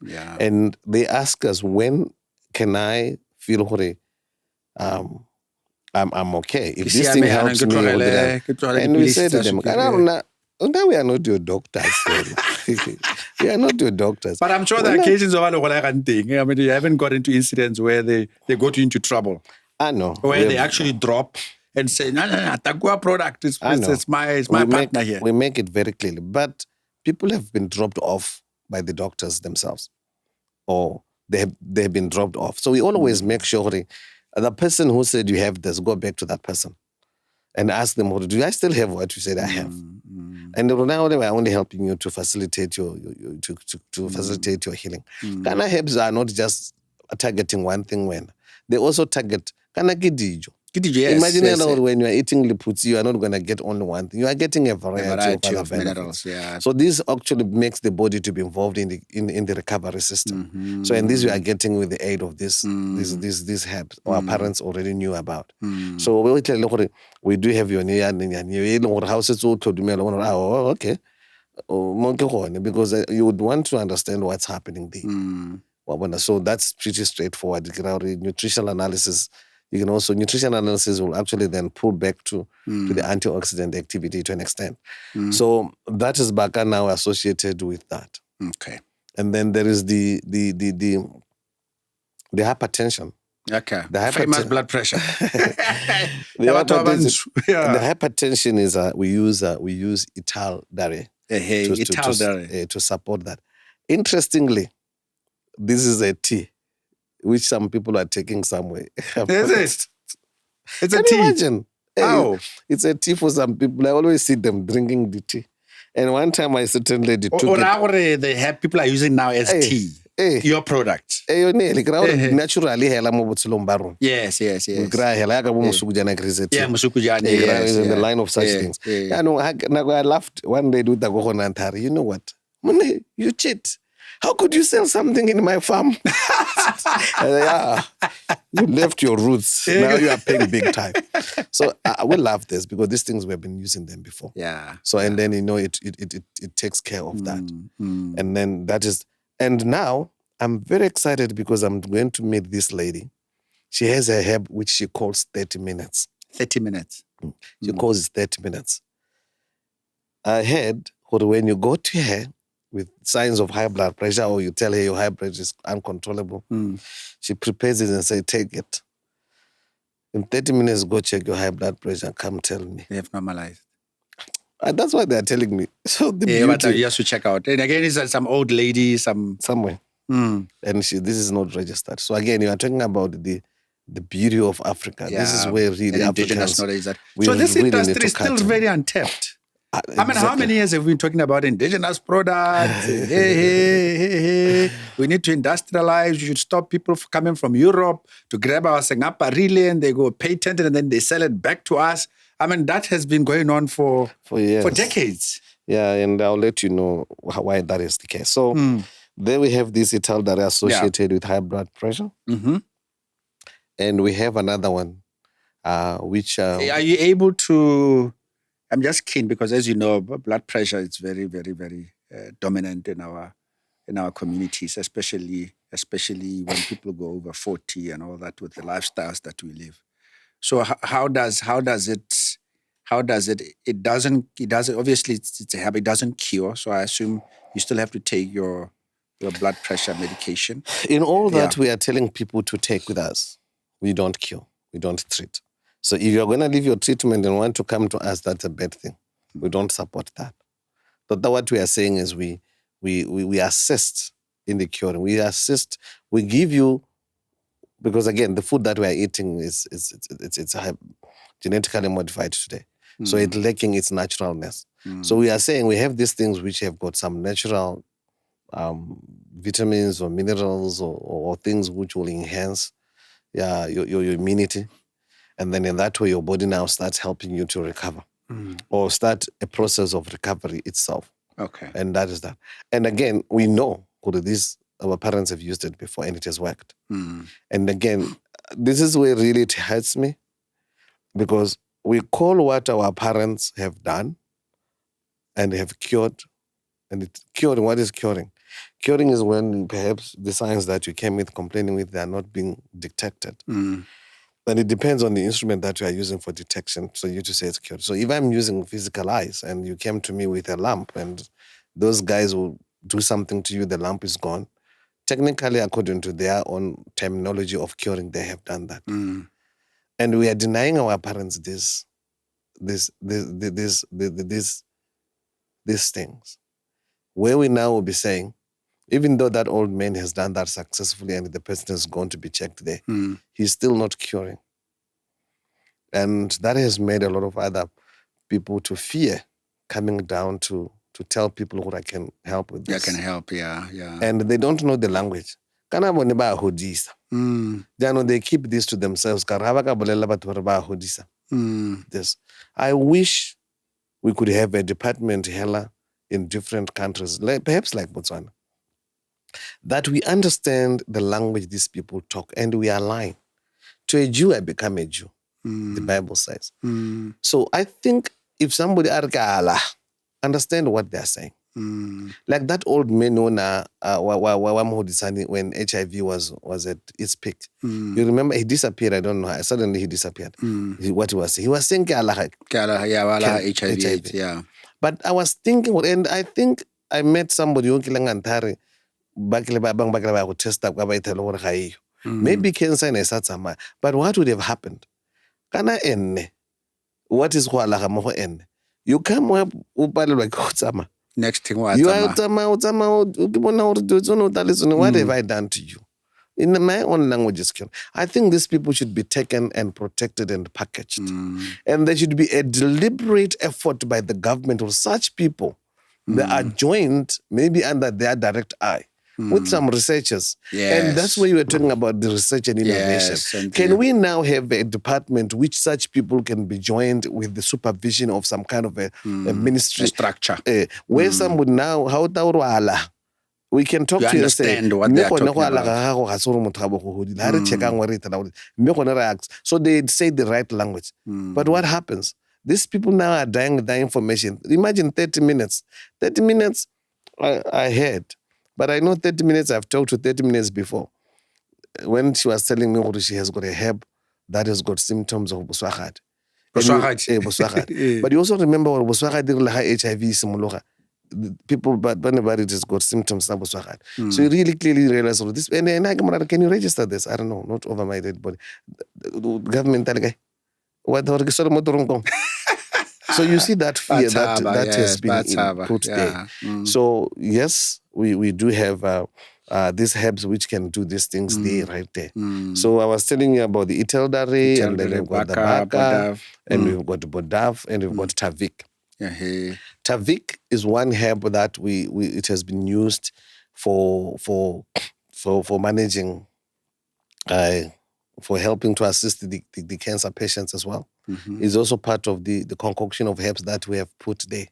Yeah. And they ask us, when can I feel I'm okay? If this thing helps me, and we say to them, now we are not your doctors. We are not your doctors. But I'm sure there are cases of I mean, you haven't got into incidents where they got you into trouble. I know. Where they actually drop and say, no, Takuwa product is my partner here. We make it very clearly. But people have been dropped off by the doctors themselves, or they have been dropped off. So we always make sure the person who said you have this, go back to that person and ask them, do I still have what you said I have? And now we're only helping you to facilitate your facilitate your healing. Kana herbs are not just targeting one thing when they also target kana gidijo. Imagine when you are eating liputsi, you are not going to get only one thing. You are getting a variety of minerals. Yeah. So this actually makes the body to be involved in the recovery system. So and this we are getting with the aid of these herbs our parents already knew about. So we do have your house okay. Because you would want to understand what's happening there. So that's pretty straightforward. Nutritional analysis. Nutrition analysis will actually then pull back to the antioxidant activity to an extent. So that is Baka now associated with that. Okay. And then there is the hypertension. Okay. The famous blood pressure. The hypertension is we use Etaledare to support that. Interestingly, this is a tea which some people are taking somewhere. Is it? It's a Can tea. You imagine? Oh. It's a tea for some people. I always see them drinking the tea. And one time I certain lady took it. They have people are using now as tea. Your product. Naturally, yes. in the line of such things. I laughed one day. You know what? You cheat. How could you sell something in my farm? You left your roots. Now you are paying big time. So I will love this because these things we have been using them before. Yeah. So and then it takes care of that. And then that is. And now I'm very excited because I'm going to meet this lady. She has a herb which she calls 30 minutes. 30 minutes. She calls it 30 minutes. I heard when you go to her with signs of high blood pressure, or you tell her your high blood pressure is uncontrollable, she prepares it and says, take it. In 30 minutes, go check your high blood pressure and come tell me. They have normalized. That's what they're telling me. So the but you have to check out. And again, it's some old lady, somewhere. And this is not registered. So again, you are talking about the beauty of Africa. Yeah. This is where really indigenous knowledge that. So this really industry is still very untapped. Exactly. How many years have we been talking about indigenous products? hey. We need to industrialize. We should stop people coming from Europe to grab our Singapore relay and they go patent it and then they sell it back to us. I mean, that has been going on for years. For decades. Yeah, and I'll let you know why that is the case. So there we have this Etaledare associated with high blood pressure. And we have another one, which... Are you able to... I'm just keen because, as you know, blood pressure is very, very, very dominant in our communities, especially when people go over 40 and all that with the lifestyles that we live. So how does it How does it? It doesn't. Obviously, it's a herb. It doesn't cure. So I assume you still have to take your blood pressure medication. In all that we are telling people to take with us, we don't cure, we don't treat. So if you're going to leave your treatment and want to come to us, that's a bad thing. We don't support that. But what we are saying is we assist in the curing. We assist. We give you, because again, the food that we are eating it's genetically modified today. So it's lacking its naturalness. So we are saying we have these things which have got some natural vitamins or minerals or things which will enhance your immunity. And then in that way, your body now starts helping you to recover or start a process of recovery itself. Okay. And that is that. And again, we know our parents have used it before and it has worked. And again, this is where really it hurts me, because we call what our parents have done and have cured. And curing, what is curing? Curing is when perhaps the signs that you came with, complaining with, they are not being detected. And it depends on the instrument that you are using for detection. So you to say it's cured. So if I'm using physical eyes and you came to me with a lamp and those guys will do something to you, the lamp is gone. Technically, according to their own terminology of curing, they have done that. And we are denying our parents these things. Where we now will be saying, even though that old man has done that successfully and the person has gone to be checked there, he's still not curing. And that has made a lot of other people to fear coming down to tell people who I can help with this. I can help, yeah. And they don't know the language. They keep this to themselves. This. I wish we could have a department hella in different countries, perhaps like Botswana, that we understand the language these people talk and we align. To a Jew, I become a Jew, the Bible says. So I think if somebody understand what they're saying. Like that old man when HIV was at its peak. You remember he disappeared, I don't know how. Suddenly he disappeared. What he was saying? He was saying HIV. Yeah. But I was thinking, and I think I met somebody who maybe cancer in a but what would have happened? What is you come up next thing what have I done to you? In my own language is cured. I think these people should be taken and protected and packaged. And there should be a deliberate effort by the government or such people that are joined maybe under their direct eye with some researchers. Yes. And that's where you were talking about the research and innovation. Yes, can we now have a department which such people can be joined with the supervision of some kind of a ministry? A structure. Where some would now, we can talk you to you and say, what they are talking about. So they say the right language. But what happens? These people now are dying with that information. Imagine 30 minutes. 30 minutes I heard. But I know 30 minutes, I've talked to 30 minutes before. When she was telling me she has got a herb that has got symptoms of Boswagad. But you also remember what Boswagad did HIV people, but whenever it has got symptoms of Boswagad. So you really clearly realize all this. And can you register this? I don't know, not over my dead body. Government, so you see that fear that has been put there. So yes, we do have these herbs which can do these things there, right there. So I was telling you about the Etaledare, and then we've got the Baka, and we've got Bodav, and we've got Tavi. Tavi is one herb that it has been used for managing, for helping to assist the cancer patients as well. It's also part of the concoction of herbs that we have put there.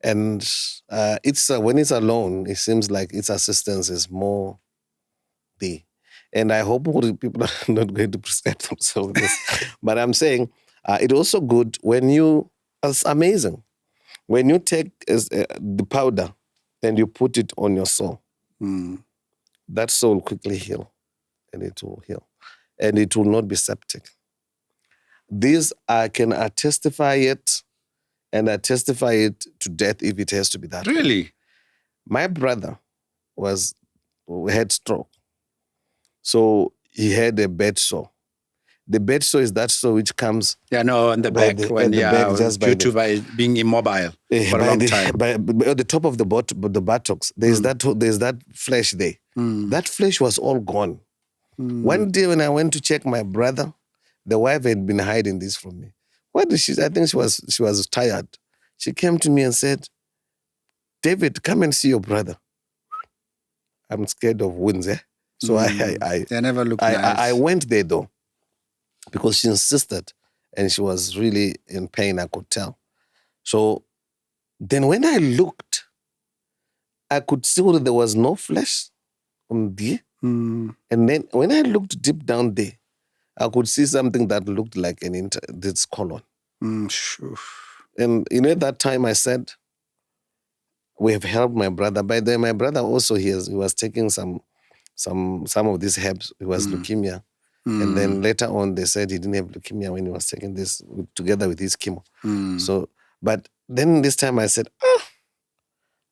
And it's when it's alone, it seems like its assistance is more there. And I hope people are not going to prescribe themselves this. But I'm saying it's also good it's amazing. When you take the powder and you put it on your sore, that sore will quickly heal. And it will heal. And it will not be septic. This I can testify it, and I testify it to death if it has to be that way. Really? My brother had stroke. So he had a bed sore. The bed sore is that sore which comes on the by back back, just due by to by being immobile for a long time. by the top of the buttocks. There's that flesh there. That flesh was all gone. One day when I went to check my brother, the wife had been hiding this from me. What did she? I think she was tired. She came to me and said, "David, come and see your brother." I'm scared of wounds, eh? So they never look nice. I went there though, because she insisted, and she was really in pain, I could tell. So then when I looked, I could see that there was no flesh on there. And then when I looked deep down there, I could see something that looked like this colon. Sure. And at that time I said, we have helped my brother. By the way, my brother also, he was taking some of these herbs. It was leukemia. And then later on, they said he didn't have leukemia when he was taking this together with his chemo. So, but then this time I said,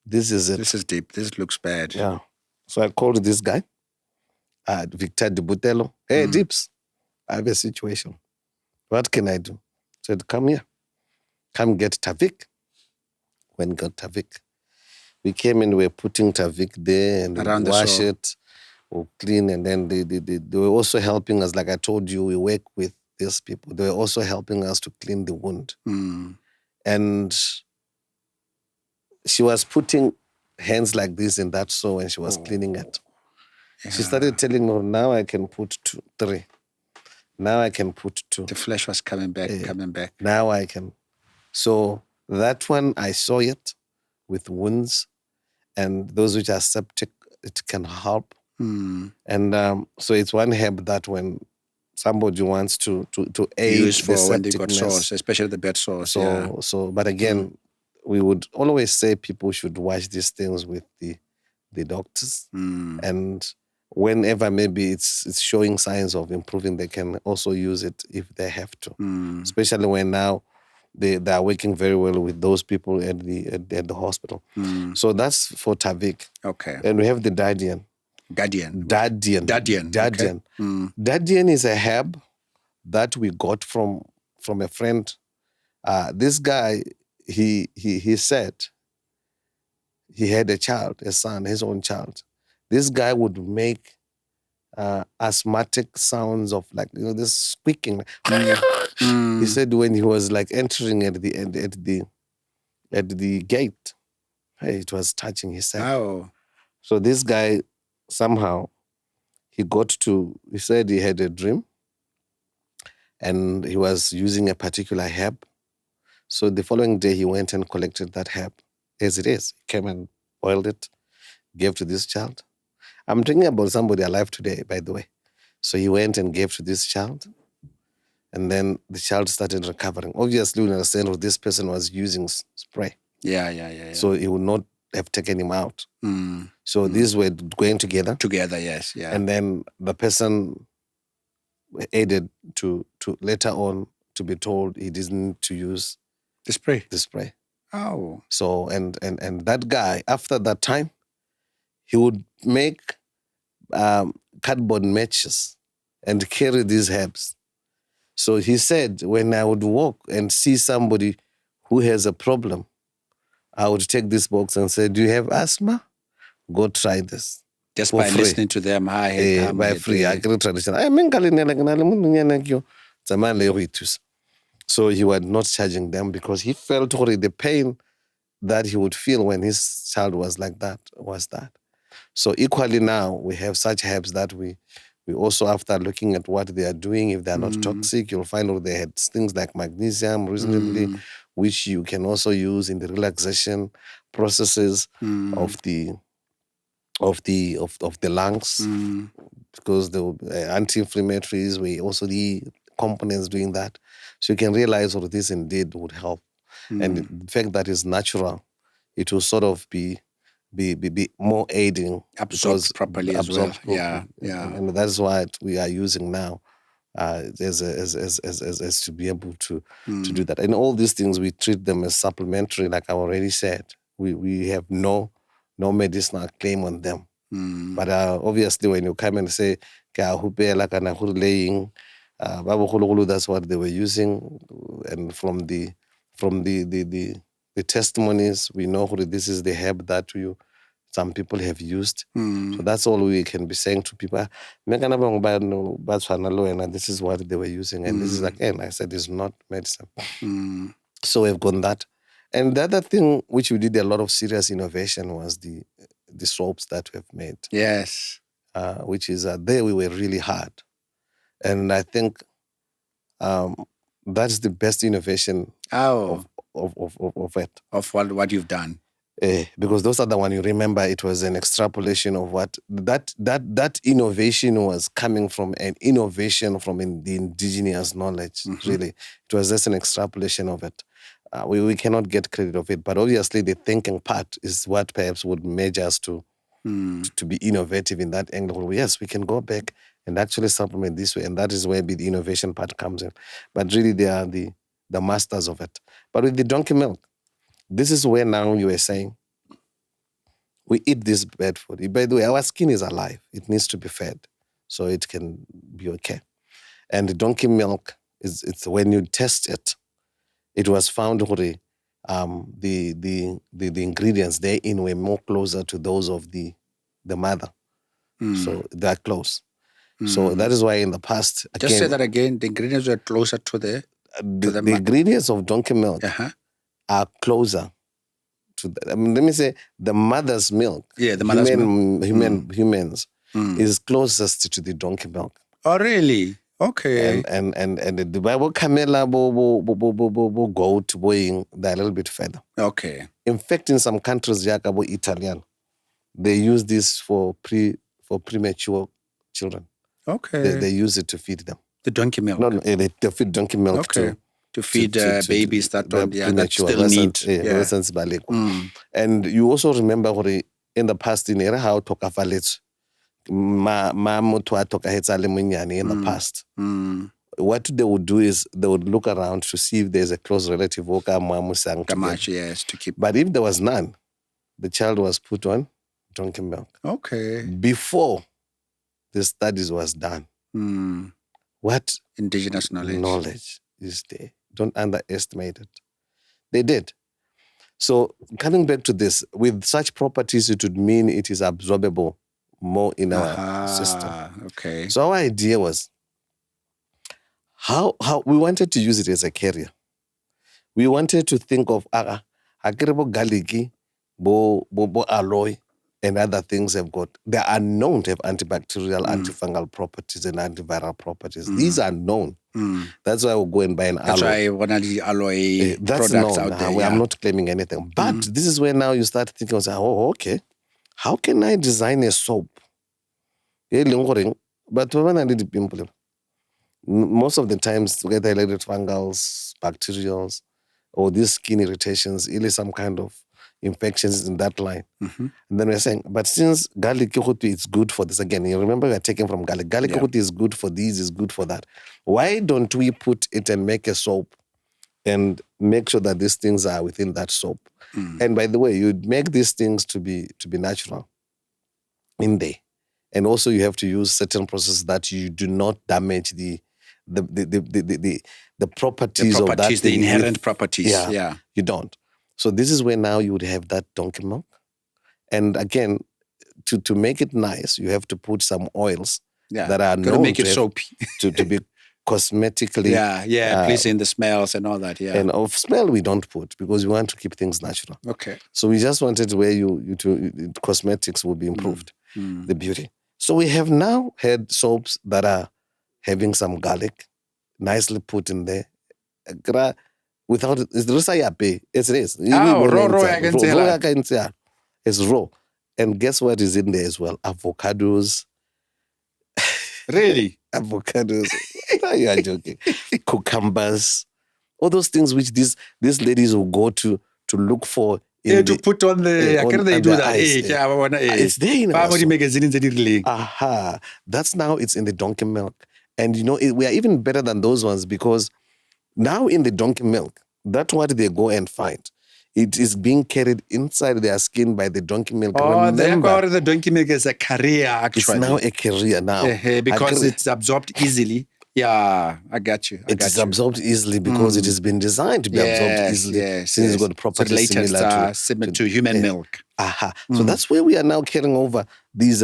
this is it. This is deep. This looks bad. Yeah. So I called this guy, Victor de Butelo. Hey, Dips, I have a situation. What can I do? I said, come here. Come get Tavik. When got Tavik. We came in, we were putting Tavik there and we wash it, we clean, and then they were also helping us. Like I told you, we work with these people. They were also helping us to clean the wound. And she was putting hands like this in that sore when she was cleaning it. Yeah. She started telling me, now I can put 3. Now I can put 2. The flesh was coming back. Now I can. So that one, I saw it with wounds, and those which are septic, it can help. And so it's one herb that when somebody wants to aid use for the when they got sores, especially the bed sores. But again, we would always say people should watch these things with the doctors, and whenever maybe it's showing signs of improving, they can also use it if they have to. Especially when now they are working very well with those people at the hospital. So that's for Tavik. Okay. And we have the Dadian. Dadian. Okay. Dadian is a herb that we got from a friend. This guy, he said he had a child, a son, his own child. This guy would make asthmatic sounds of this squeaking. He said when he was entering at the gate, hey, it was touching his head. Oh. So this guy somehow he said he had a dream, and he was using a particular herb. So the following day he went and collected that herb as it is. He came and boiled it, gave to this child. I'm talking about somebody alive today, by the way. So he went and gave to this child, and then the child started recovering. Obviously, we understand what this person was using spray. Yeah. So he would not have taken him out. So these were going together. Together, yes. Yeah. And then the person aided to later on to be told he didn't need to use the spray. Oh. So and that guy, after that time, he would make cardboard matches and carry these herbs. So he said, when I would walk and see somebody who has a problem, I would take this box and say, do you have asthma? Go try this. Just by free. Listening to them, by free. Traditional. So he was not charging them because he felt the pain that he would feel when his child was like that was that. So equally now, we have such herbs that we also, after looking at what they are doing, if they are not toxic, you'll find out they had things like magnesium reasonably, which you can also use in the relaxation processes of the lungs, because the anti-inflammatories were also the components doing that. So you can realize what this indeed would help. And the fact that it's natural, it will sort of be more aiding. Absorbed properly as well. Yeah. And that's what we are using now as to be able to do that. And all these things, we treat them as supplementary, like I already said. We have no medicinal claim on them. But obviously, when you come and say, that's what they were using, and from the testimonies, we know this is the herb that some people have used. So that's all we can be saying to people. This is what they were using. And this is, again, I said, it's not medicine. So we've gone that. And the other thing which we did a lot of serious innovation was the soaps that we've made. Yes. Which is, there we were really hard. And I think that's the best innovation of it. Of what you've done. Because those are the one you remember, it was an extrapolation of what that innovation was coming from, an innovation from the indigenous knowledge, really. It was just an extrapolation of it. We cannot get credit of it, but obviously the thinking part is what perhaps would measure us to be innovative in that angle. Yes, we can go back and actually supplement this way, and that is where the innovation part comes in. But really, they are the masters of it. But with the donkey milk, this is where now you were saying, we eat this bad food. By the way, our skin is alive. It needs to be fed so it can be okay. And the donkey milk, it's when you test it, it was found the ingredients therein were more closer to those of the mother. So they're close. So that is why in the past... Just say that again, the ingredients were closer to the ingredients of donkey milk are closer to let me say the mother's milk. Yeah, the mother's milk. Humans is closest to the donkey milk. Oh, really? Okay. And the Bible camela goat boying, they're a little bit further. Okay. In fact, in some countries, Italian, they use this for premature children. Okay. They use it to feed them. The donkey milk. No, they feed donkey milk to feed babies that don't that still need. And you also remember in the past in era how tokafalets in the past. What they would do is they would look around to see if there's a close relative to keep. But if there was none, the child was put on donkey milk. Okay. Before the studies was done. What indigenous knowledge is there? Don't underestimate it. They did. So coming back to this, with such properties, it would mean it is absorbable more in our system. Okay. So our idea was how we wanted to use it as a carrier. We wanted to think of garlic, bo aloe, and other things they are known to have antibacterial, antifungal properties and antiviral properties. These are known. That's why we'll go and buy an aloe. That's why one of the aloe products known. out there. I'm not claiming anything. But this is where now you start thinking, okay, how can I design a soap? But most of the times, whether related fungals, bacterials, or these skin irritations, really some kind of infections in that line. And then we're saying, but since garlic is good for this, again, you remember we're taking from garlic. Garlic is good for these, is good for that. Why don't we put it and make a soap and make sure that these things are within that soap? And by the way, you'd make these things to be natural in there. And also you have to use certain processes that you do not damage the properties of that thing. The inherent properties. Yeah. You don't. So this is where now you would have that donkey milk. And again, to make it nice, you have to put some oils that are known make it soapy. to be cosmetically. Pleasing the smells and all that. Yeah. And of smell we don't put because we want to keep things natural. Okay. So we just wanted where cosmetics will be improved, the beauty. So we have now had soaps that are having some garlic, nicely put in there. Without it, it's raw. It's raw. And guess what is in there as well? Avocados. Really? Avocados. You are joking. Cucumbers. All those things which these ladies will go to look for. To put on the... How can they do that? It's there in Family magazine. That's now, it's in the donkey milk. And we are even better than those ones because now in the donkey milk, that's what they go and find. It is being carried inside their skin by the donkey milk. Oh, the donkey milk is a carrier, actually. It's now a carrier now. Because it's absorbed easily. Yeah, I got you. It is absorbed easily because it has been designed to be absorbed easily. Since it's got properties similar to human milk. So that's where we are now carrying over these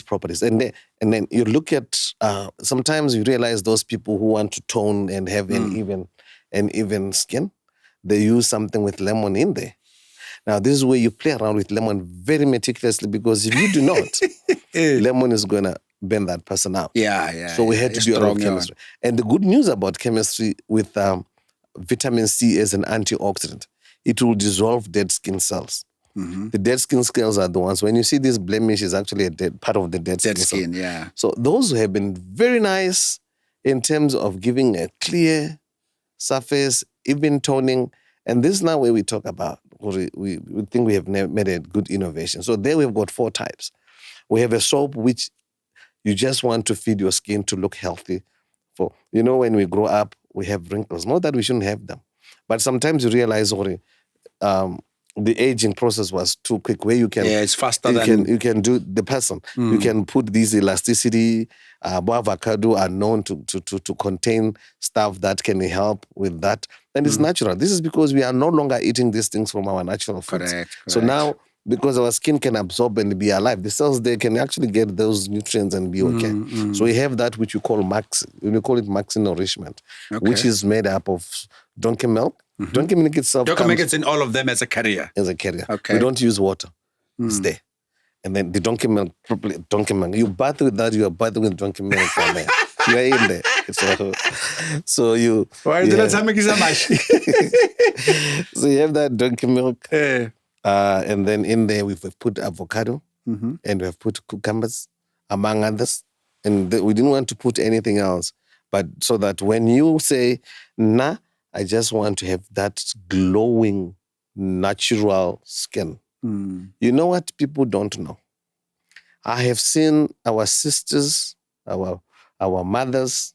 properties. And then you look at sometimes you realize those people who want to tone and have an even skin, they use something with lemon in there. Now this is where you play around with lemon very meticulously because if you do not, lemon is gonna burn that person out. So we had to do a lot of chemistry. And the good news about chemistry with vitamin C as an antioxidant, it will dissolve dead skin cells. The dead skin cells are the ones, when you see this blemish, is actually a part of the dead skin. So those have been very nice in terms of giving a clear surface, even toning. And this is now where we talk about, we think we have made a good innovation. So there we've got 4 types. We have a soap which you just want to feed your skin to look healthy. When we grow up, we have wrinkles. Not that we shouldn't have them. But sometimes you realize the aging process was too quick where you can... it's faster you can do the person. You can put this elasticity. Avocado are known to contain stuff that can help with that. And it's natural. This is because we are no longer eating these things from our natural foods. Correct. So now, because our skin can absorb and be alive, the cells, they can actually get those nutrients and be okay. So we have that which we call maxi nourishment, which is made up of donkey milk. Donkey milk itself is in all of them as a carrier. Okay. We don't use water. It's there. And then the donkey milk, you bath with that, you are bathing with donkey milk. You are in there. So you... Why did I make so much? So you have that donkey milk. And then in there we've put avocado and we've put cucumbers, among others. And we didn't want to put anything else. But so that when you say, I just want to have that glowing, natural skin. You know what people don't know? I have seen our sisters, our mothers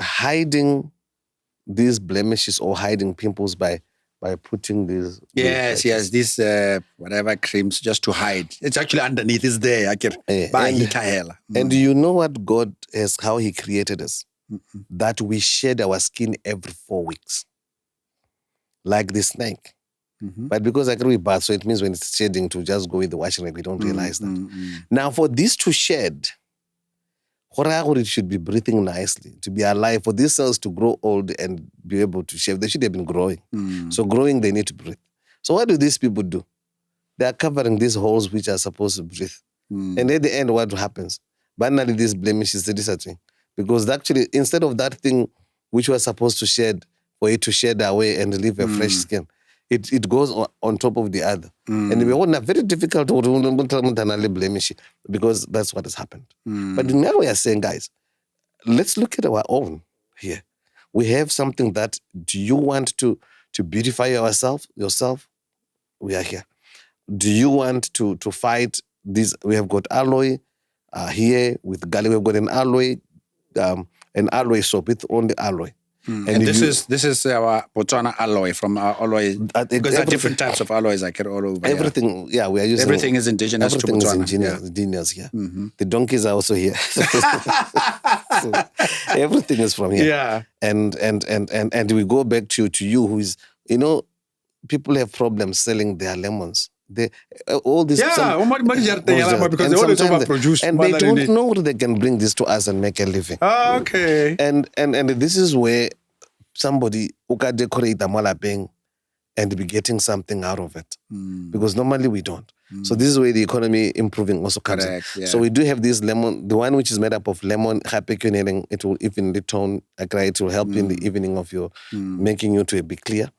hiding these blemishes or hiding pimples by putting these... these whatever creams just to hide. It's actually underneath, it's there. And do you know what God has, how he created us? That we shed our skin every 4 weeks. Like the snake. But because I agree with bath, so it means when it's shedding to just go with the washing, we don't realize that. Now for this to shed, it should be breathing nicely, to be alive. For these cells to grow old and be able to shave, they should have been growing. So growing, they need to breathe. So what do these people do? They are covering these holes which are supposed to breathe. And at the end, what happens? Banally, these blemishes, they disappear. Because actually, instead of that thing which was supposed to shed, for it to shed away and leave a fresh skin, it goes on top of the other. And we are very difficult to blemish because that's what has happened. But now we are saying, guys, let's look at our own here. We have something that, do you want to beautify yourself? We are here. Do you want to fight this? We have got aloe here with garlic. We've got an aloe soap with only aloe. And this is our Botswana aloe from our aloe. Because there are different types of aloes I get all over. Everything, we are using. Everything is indigenous to Botswana. Indigenous here. The donkeys are also here. So everything is from here. And we go back to you, who is, people have problems selling their lemons. All this, because they always overproduce, and they don't know they can bring this to us and make a living. Okay. And this is where somebody who can decorate the malapeng and be getting something out of it, because normally we don't. So this is where the economy improving also comes in. So we do have this lemon, the one which is made up of lemon, hypertension. It will evenly tone, it will help in the evening of your making you to be clear.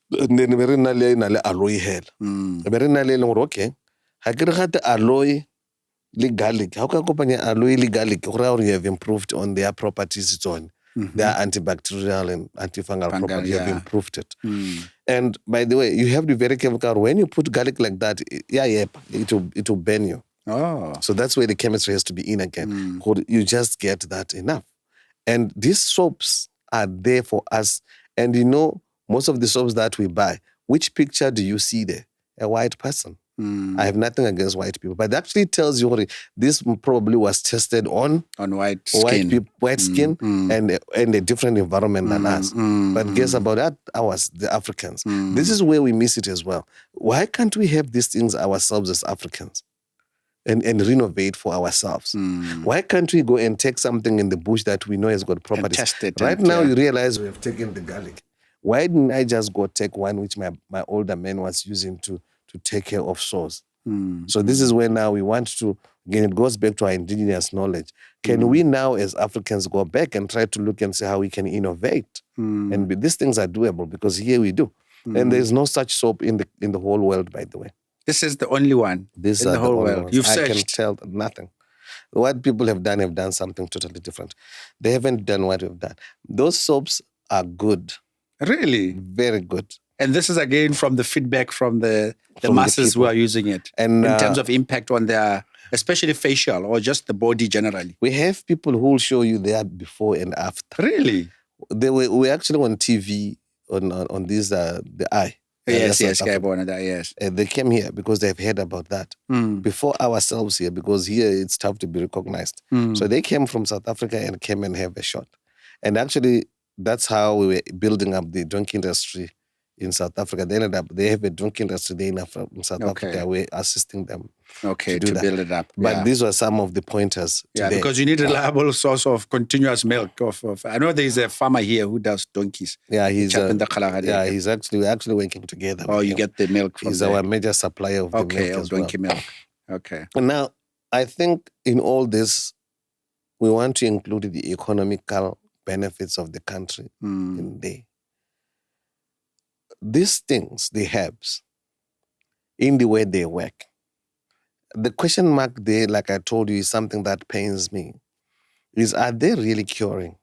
And then very nale aloe hair. Very nale okay. Hakirate aloe le garlic. How can company aloe le garlic? Or you have improved on their properties. It's on their antibacterial and antifungal properties. You have improved it. And by the way, you have to be very careful when you put garlic like that. It will burn you. Oh. So that's where the chemistry has to be in again. You just get that enough. And these soaps are there for us. And most of the soaps that we buy, which picture do you see there? A white person. I have nothing against white people, but it actually tells you this probably was tested on white skin, and a different environment than us. But guess about that? The Africans. This is where we miss it as well. Why can't we have these things ourselves as Africans and renovate for ourselves? Why can't we go and take something in the bush that we know has got properties? And test it. Right now, you realize we have taken the garlic. Why didn't I just go take one which my older man was using to take care of sores? So this is where now we want to, again, it goes back to our indigenous knowledge. Can we now as Africans go back and try to look and see how we can innovate? And these things are doable because here we do. And there's no such soap in the whole world, by the way. This is the only one in the whole world. Ones. I can tell nothing. What people have done something totally different. They haven't done what we've done. Those soaps are good. Really? Very good. And this is again from the feedback from the masses who are using it. And in terms of impact on their, especially facial or just the body generally. We have people who will show you their before and after. Really? We actually on TV on this the eye. Yes. They came here because they've heard about that before ourselves here, because here it's tough to be recognized. So they came from South Africa and came and have a shot. And actually, that's how we were building up the drink industry in South Africa. They have a drink industry there in South Africa. We're assisting them to build it up. But these were some of the pointers today. Because you need reliable source of continuous milk. I know there's a farmer here who does donkeys. Yeah, he's actually working together. Oh, you get the milk from He's our major supplier of the milk as donkey well. milk. Okay. And now, I think in all this, we want to include the economical benefits of the country in there. These things, the herbs, in the way they work, the question mark there, like I told you, is something that pains me, is are they really curing?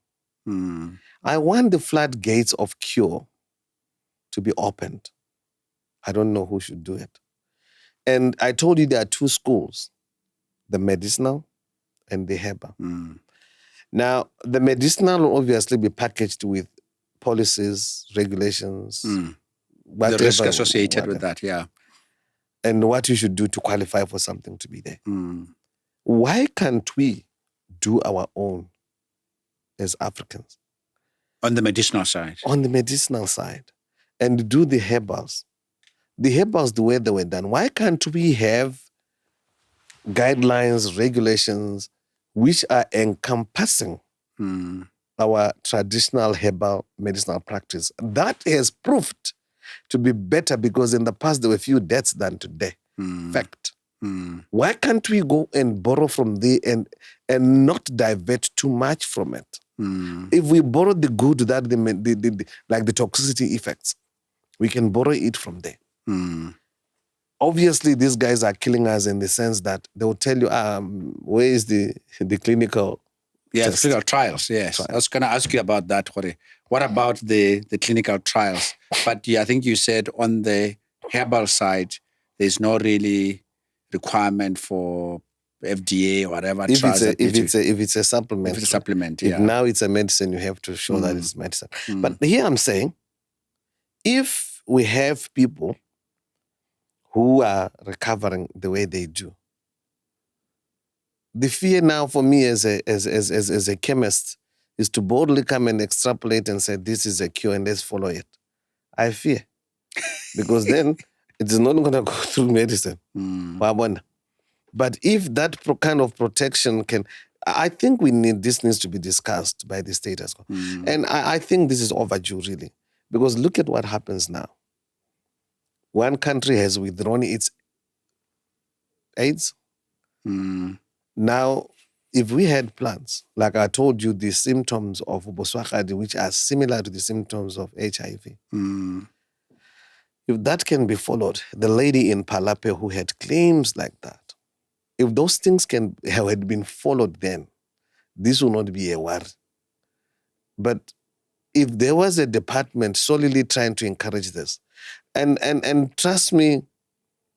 I want the floodgates of cure to be opened. I don't know who should do it. And I told you there are two schools, the medicinal and the herbal. Now, the medicinal will obviously be packaged with policies, regulations, the risk associated with that, and what you should do to qualify for something to be there. Why can't we do our own as Africans? On the medicinal side? On the medicinal side. And do the herbals. The herbals, the way they were done. Why can't we have guidelines, regulations, which are encompassing our traditional herbal medicinal practice? That has proved to be better because in the past there were few deaths than today. Fact. Why can't we go and borrow from there and not divert too much from it? If we borrow the good that like the toxicity effects, we can borrow it from there. Obviously, these guys are killing us in the sense that they will tell you, where is the clinical test? Clinical trials, yes. I was going to ask you about that, Hore. What about the clinical trials? But I think you said on the herbal side, there's no really requirement for FDA or whatever. If it's a supplement. If it's a supplement, If now it's a medicine, you have to show that it's medicine. But here I'm saying, if we have people who are recovering the way they do, the fear now for me as a chemist is to boldly come and extrapolate and say, this is a cure and let's follow it. I fear. Because then it is not going to go through medicine. But if that kind of protection I think this needs to be discussed by the state as well. And I think this is overdue, really. Because look at what happens now. One country has withdrawn its AIDS. Now, if we had plants, like I told you, the symptoms of Boswakadi, which are similar to the symptoms of HIV, if that can be followed, the lady in Palape who had claims like that, if those things had been followed then, this will not be a worry. But if there was a department solely trying to encourage this, and trust me,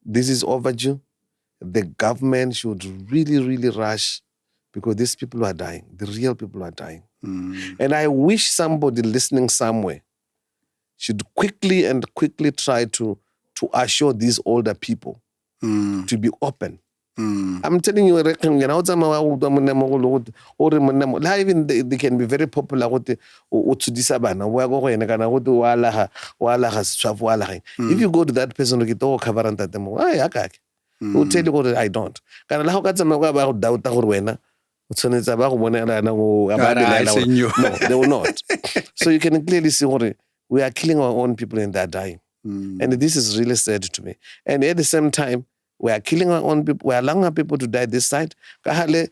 this is overdue, the government should really, really rush because these people are dying. The real people are dying. And I wish somebody listening somewhere should quickly try to assure these older people to be open. I'm telling you, even they can be very popular. If you go to that person, who tell you what I don't. No, they will not. So you can clearly see what we are killing our own people and they're dying. And this is really sad to me. And at the same time, we are killing our own people. We are allowing our people to die this side. These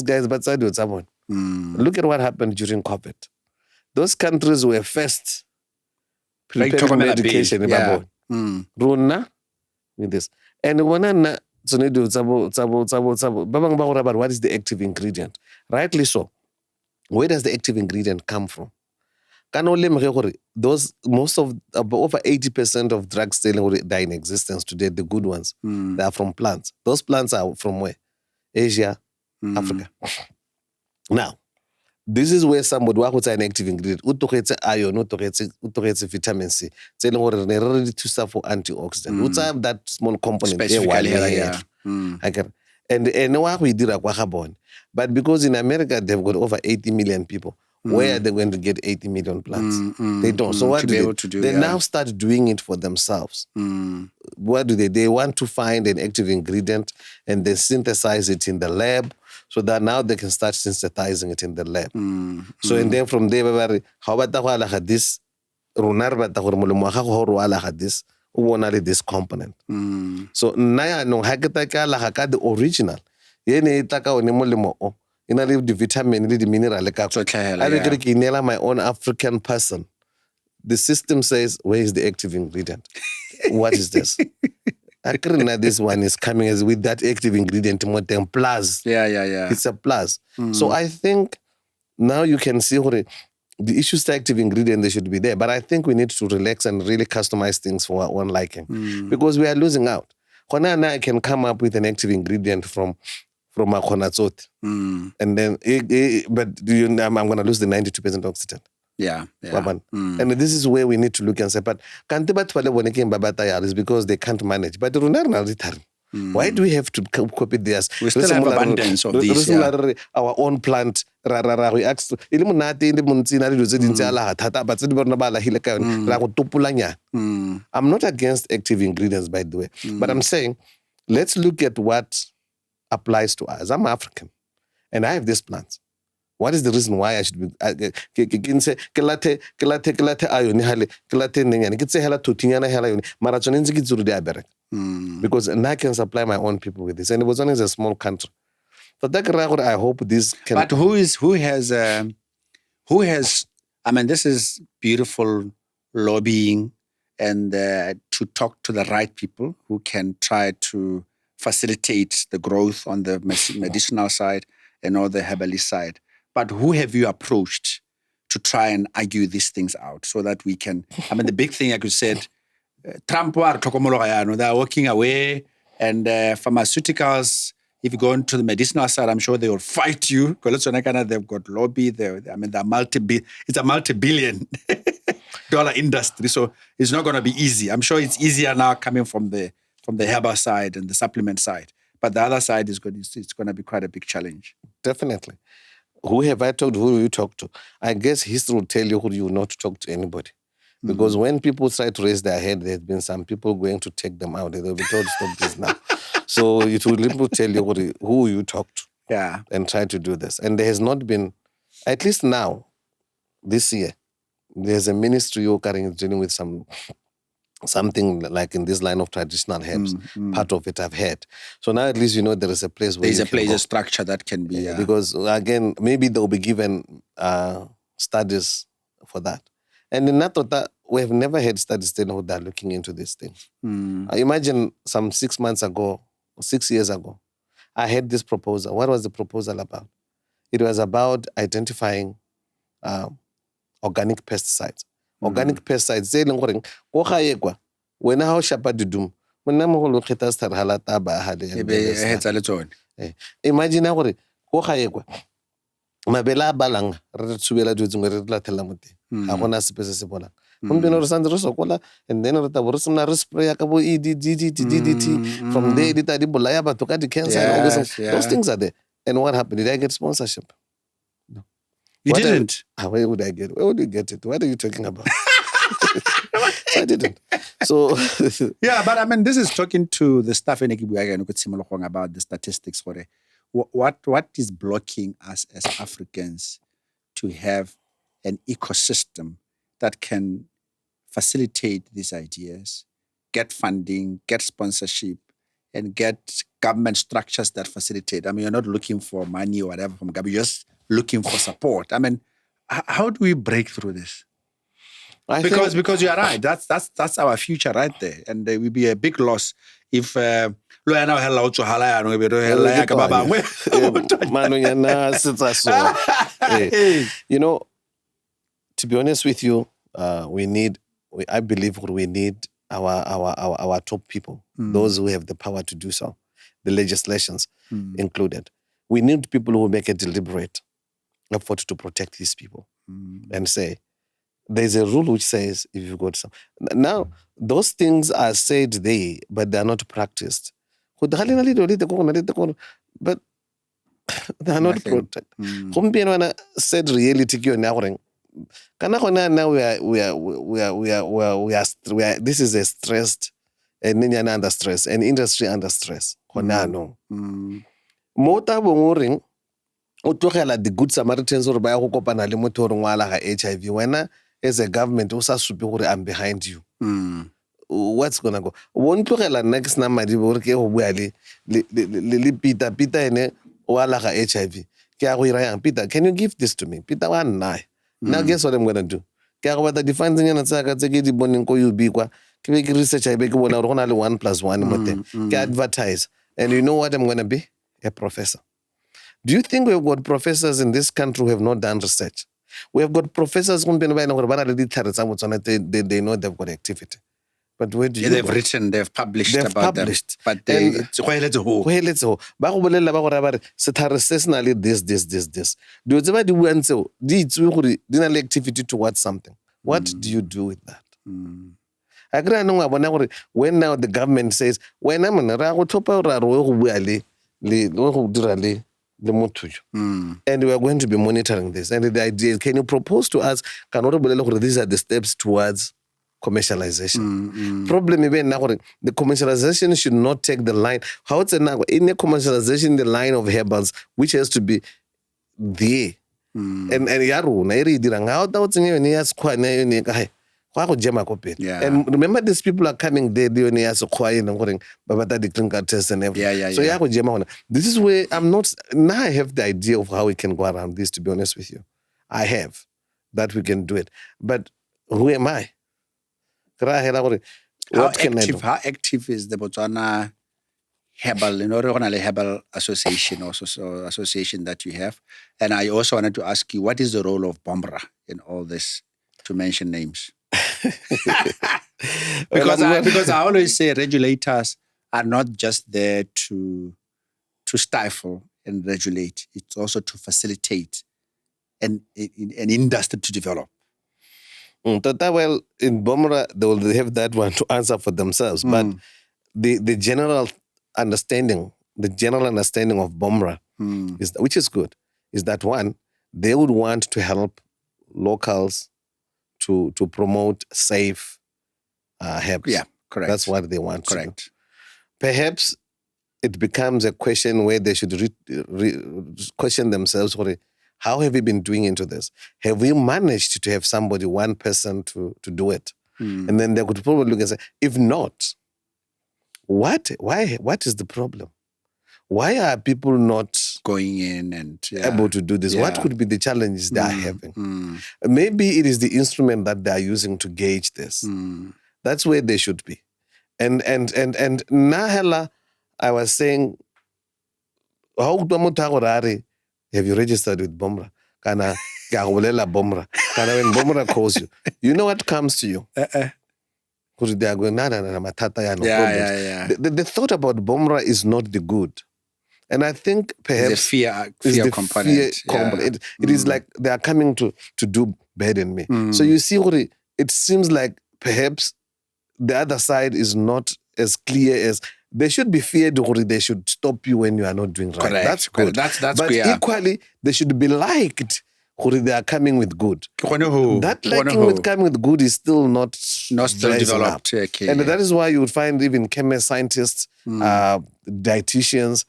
guys, look at what happened during COVID. Those countries were first preparing medication. Runa with this. And what is the active ingredient? Rightly so. Where does the active ingredient come from? Those most of over 80% of drugs still die in existence today, the good ones, they are from plants. Those plants are from where? Asia, Africa. Now, this is where somebody who's an active ingredient, iron, vitamin C, ready to serve for antioxidant. What's that small component? But because in America they've got over 80 million people, where are they going to get 80 million plants? They don't. So what do they now start doing it for themselves. What do they? They want to find an active ingredient and they synthesize it in the lab so that now they can start synthesizing it in the lab. So and then from there, how about this? This component. So naya no the original. The vitamin, the mineral. My own African person. The system says, where is the active ingredient? What is this? This one is coming as with that active ingredient, more than plus. It's a plus. So I think now you can see what the issues to active ingredient, they should be there. But I think we need to relax and really customize things for our own liking. Because we are losing out. I can come up with an active ingredient from a konatsot. And then, but I'm going to lose the 92% oxidant. And this is where we need to look and say, but can't is because they can't manage. But why do we have to copy theirs? We still have abundance of these. Our own plant. I'm not against active ingredients, by the way. But I'm saying, let's look at what applies to us. I'm African, and I have these plants. What is the reason why I should be? Because I can supply my own people with this, and Botswana is a small country. So I hope this can. But who has? I mean, this is beautiful lobbying, and to talk to the right people who can try to facilitate the growth on the medicinal side and on the herbalist side. But who have you approached to try and argue these things out so that we can? I mean, the big thing, like you said, Trump they are walking away, and pharmaceuticals. If you go into the medicinal side, I'm sure they will fight you. They've got lobby. It's a multi-billion dollar industry, so it's not going to be easy. I'm sure it's easier now coming from the herbal side and the supplement side, but the other side is going to be quite a big challenge. Definitely. Who have I talked to? Who you talk to? I guess history will tell you who you not talk to anybody. Because when people try to raise their head, there's been some people going to take them out. They'll be told, stop this now. So it will tell you who you talk to and try to do this. And there has not been, at least now, this year, there's a ministry you're dealing with something like in this line of traditional herbs. Part of it I've heard. So now at least you know there is a place where there's a structure that can be. Because again, maybe they'll be given studies for that. And in Natota, we have never had studies telling who they're looking into these things. I imagine some 6 months ago, 6 years ago, I had this proposal. What was the proposal about? It was about identifying organic pesticides. Organic pesticides, when how shapa dudum, monna mogolo o kgetha star hala taba hale e be e hetsa le tsone. imagine gore go gae kwa mabele a balang re tsubela dilo tsengwe re lathela mo teng ga gona sepe se se bolang gompieno re santse re sokola and then re tabo re simna re spraya ka bo DDT from there di ta di bolaya batho ka di-cancer and all those things. Those things are there. And what happened? Did I get sponsorship? No. You didn't? Where would I get it? Where would you get it? What are you talking about? So I didn't. So yeah, but I mean, this is talking to the stuff about the statistics. What is blocking us as Africans to have an ecosystem that can facilitate these ideas, get funding, get sponsorship, and get government structures that facilitate? I mean, you're not looking for money or whatever from government, you're just looking for support. I mean, how do we break through this? Because you're right, that's our future right there, and there will be a big loss if you know, to be honest with you, I believe we need our top people, those who have the power to do so, the legislations included. We need people who make a deliberate effort to protect these people and say, there's a rule which says if you've got some. Now, those things are said there, but they're not practiced. But they are not protected. Said reality now we are this is a stressed and under stress, an industry under stress. Mota bongoring o tlogela the good Samaritans or ba go kopana le motho re ngwala ga HIV wena as a government o sa supe gore I'm behind you. What's gonna go? Won't tlogela next na madi bo re ke go bua le Peter ene o ala ga HIV ke a go ira yang Peter, can you give this to me? Peter wa nna. Now guess what I'm going to do? Ke a go batla di-funds nyana tsa ka tse ke di boneng ko UB kwa ke be ke research a be ke bona gore go na le 1+1 mo teng ke advertise, and you know what I'm going to be? A professor. Do you think we've got professors in this country who have not done research? We have got professors who they know they've got activity. But where do you they've written, they've published about them. But they it's ba go bolela ba gore ba re sethare se se na le this. Dilo tse ba di buang tseo di itsewe gore di na le activity towards something. What do you do with that? I agree no bona gore when now the government says when I'm ra go thopa ra ro go bua le go dira le and we are going to be monitoring this. And the idea is, can you propose to us, these are the steps towards commercialization. Problem is the commercialization should not take the line. How it's in a commercialization, the line of herbals, which has to be there. And yaru na iri diranga how that ni as kwa na ni ka and remember these people are coming there they only as quiet and going babata the clinical test and everything. So this is where I'm not now. I have the idea of how we can go around this, to be honest with you. I have that we can do it, but who am I? How active is the Botswana Herbal, Herbal Association, also association that you have? And I also wanted to ask you, what is the role of BOMRA in all this, to mention names? because I always say regulators are not just there to stifle and regulate. It's also to facilitate an industry to develop. Well, in BOMRA, they will have that one to answer for themselves. But the general understanding of BOMRA, which is good, is that one, they would want to help locals to promote safe herbs. Yeah, correct. That's what they want to do. Perhaps it becomes a question where they should question themselves, how have we been doing into this? Have we managed to have somebody, one person to do it? And then they could probably look and say, if not, what is the problem? Why are people not going in and able to do this? What could be the challenges they are having? Maybe it is the instrument that they are using to gauge this. That's where they should be. And Nahela, I was saying, have you registered with BOMRA? Kana BOMRA. Kana when BOMRA calls you, you know what comes to you? they are going, matata ya no Yeah, problems. yeah, yeah. The thought about BOMRA is not the good. And I think perhaps There's a fear is the component. fear component. It is like they are coming to do bad in me. So you see, it seems like perhaps the other side is not as clear as they should be feared, or they should stop you when you are not doing right. Correct. That's good. That's but clear. Equally, they should be liked, or they are coming with good. That liking with coming with good is still not still developed. Okay, and that is why you would find even chemists, scientists, dietitians,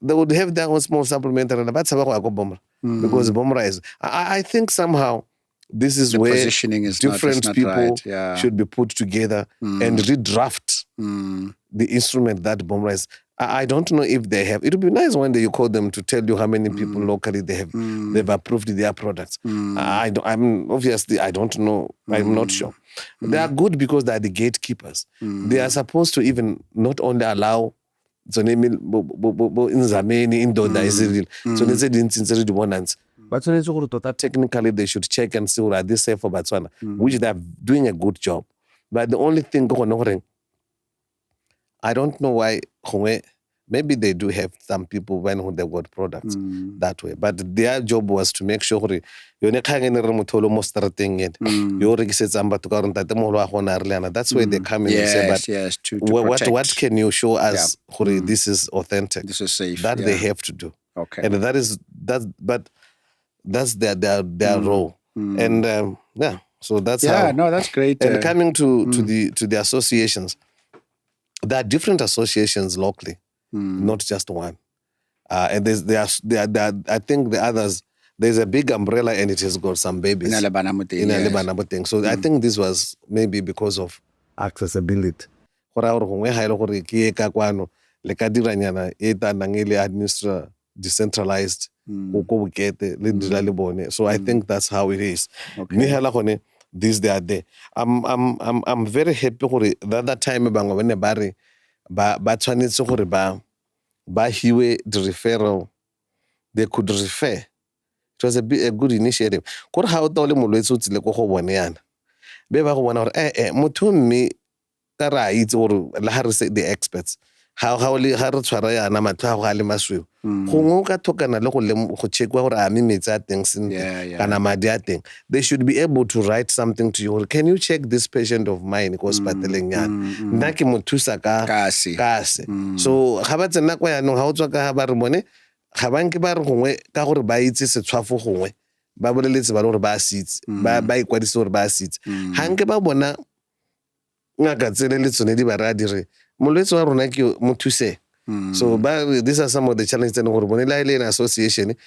they would have their own small supplementary. Because BOMRA is, I think somehow this is the where positioning is different not people right. Yeah. should be put together and redraft the instrument that BOMRA is. I don't know if they have. It would be nice one day you call them to tell you how many people locally they've approved their products. I don't know. I'm not sure. They are good because they are the gatekeepers. They are supposed to even not only allow but technically they should check and see are they safe for Botswana, which they are doing a good job. But the only thing, I don't know why, maybe they do have some people when they got products that way. But their job was to make sure that's where they come in and say, but what can you show us this is authentic? This is safe. That they have to do. Okay. And that's their role. And so that's how. No, that's great. And coming to the associations, there are different associations locally, not just one. And I think the others, there's a big umbrella and it has got some babies. In Alebana. So I think this was maybe because of accessibility. Decentralized. So I think that's how it is. Okay. This they are there. I'm very happy the other time when ba tshwanetse gore ba hiwe the referral, they could refer. It was a good initiative. Kore ha o tole molwetse o tsile go go bone yana be ba go bona gore motho mme ka ra itse gore le ha re se the experts ha re tshwara yana matho a go a le masweu gongwe ka thokana le go checkwa gore a metsi a teng sentle kana madi a teng. They should be able to write something to you. Can you check this patient of mine ko spateleng yana nna ke mo thusa ka kase. So ga ba tsena kwa yanong ha o tswa ka ba re bone ga ba nke ba re gongwe ka gore ba itse setshwafo gongwe ba boleletse ba gore ba sitse ba ikwadise gore ba sitse ha nke ba bona ngaka tsele le tsone di ba ra dire molwetse wa rona ke mo thuse. So these are some of the challenges and an association.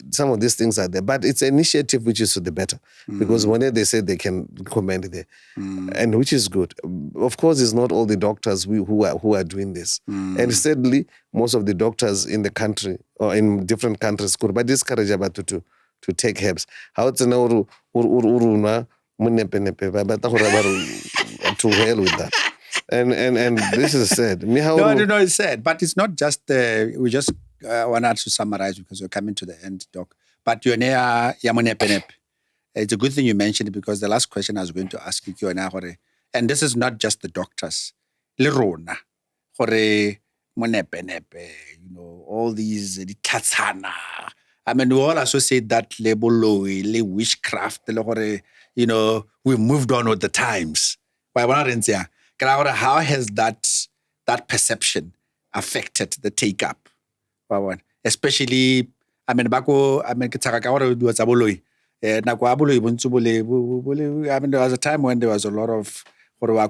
Some of these things are there, but it's an initiative which is to the better because when they say they can recommend there, and which is good. Of course, it's not all the doctors who are doing this, and sadly, most of the doctors in the country or in different countries could but discourage about to take herbs. How to know to hell with that. And this is sad. No, it's sad. But it's not just, we just wanted to summarize because we're coming to the end, Doc. But it's a good thing you mentioned it because the last question I was going to ask you, and this is not just the doctors, lerona, all these, I mean, we all associate that label with witchcraft, we've moved on with the times. How has that perception affected the take-up? Especially, there was a time when there was a lot of but it's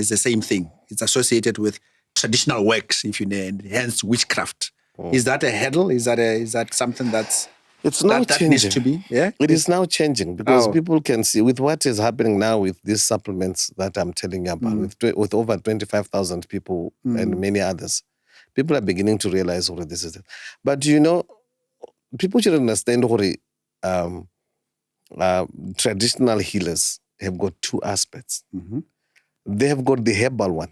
the same thing. It's associated with traditional works, if you know, and hence witchcraft. Is that a hurdle? Is that something that needs to be? Yeah, it is now changing because people can see with what is happening now with these supplements that I'm telling you about, with over 25,000 people and many others. People are beginning to realize what this is. But people should understand traditional healers have got two aspects. They have got the herbal one.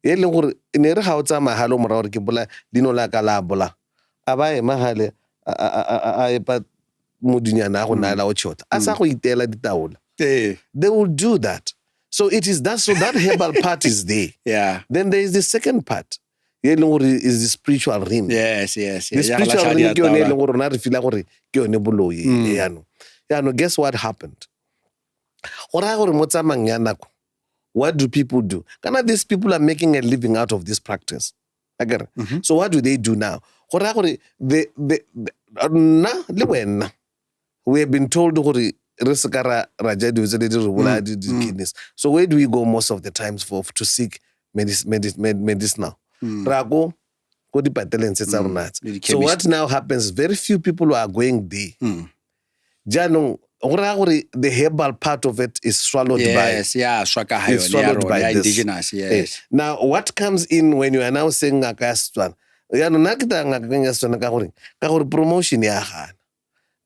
e leng gore ne re ga o tsa mahalo mora gore ke bola dino la ka la bola a ba ema gale a epa modinyana a go naela o tšhota a sa go itela ditaola. They will do that. So it is that. So that herbal part is there. Yeah. Then there is the second part. Is the spiritual realm. Yes. The spiritual realm ke yone e leng gore rona re feel gore ke yone boloi yaano. Guess what happened? Go raya gore mo tsamang ya nako, what do people do? Kana these people are making a living out of this practice. Again. So what do they do now? Go raya gore nna le wena we have been told gore re se ka ra ja dio tse di re bola di kidneys. So where do we go most of the times to seek medicinal? Ra go dipateleng tsa rona. So what now happens? Very few people are going there. Jaanong the herbal part of it is swallowed by Indigenous. Yes. Now what comes in when you are now saying ngaka ya Setswana? Yaanong nna ke tla ngaka ya Setswana ka gore promotion ya gana.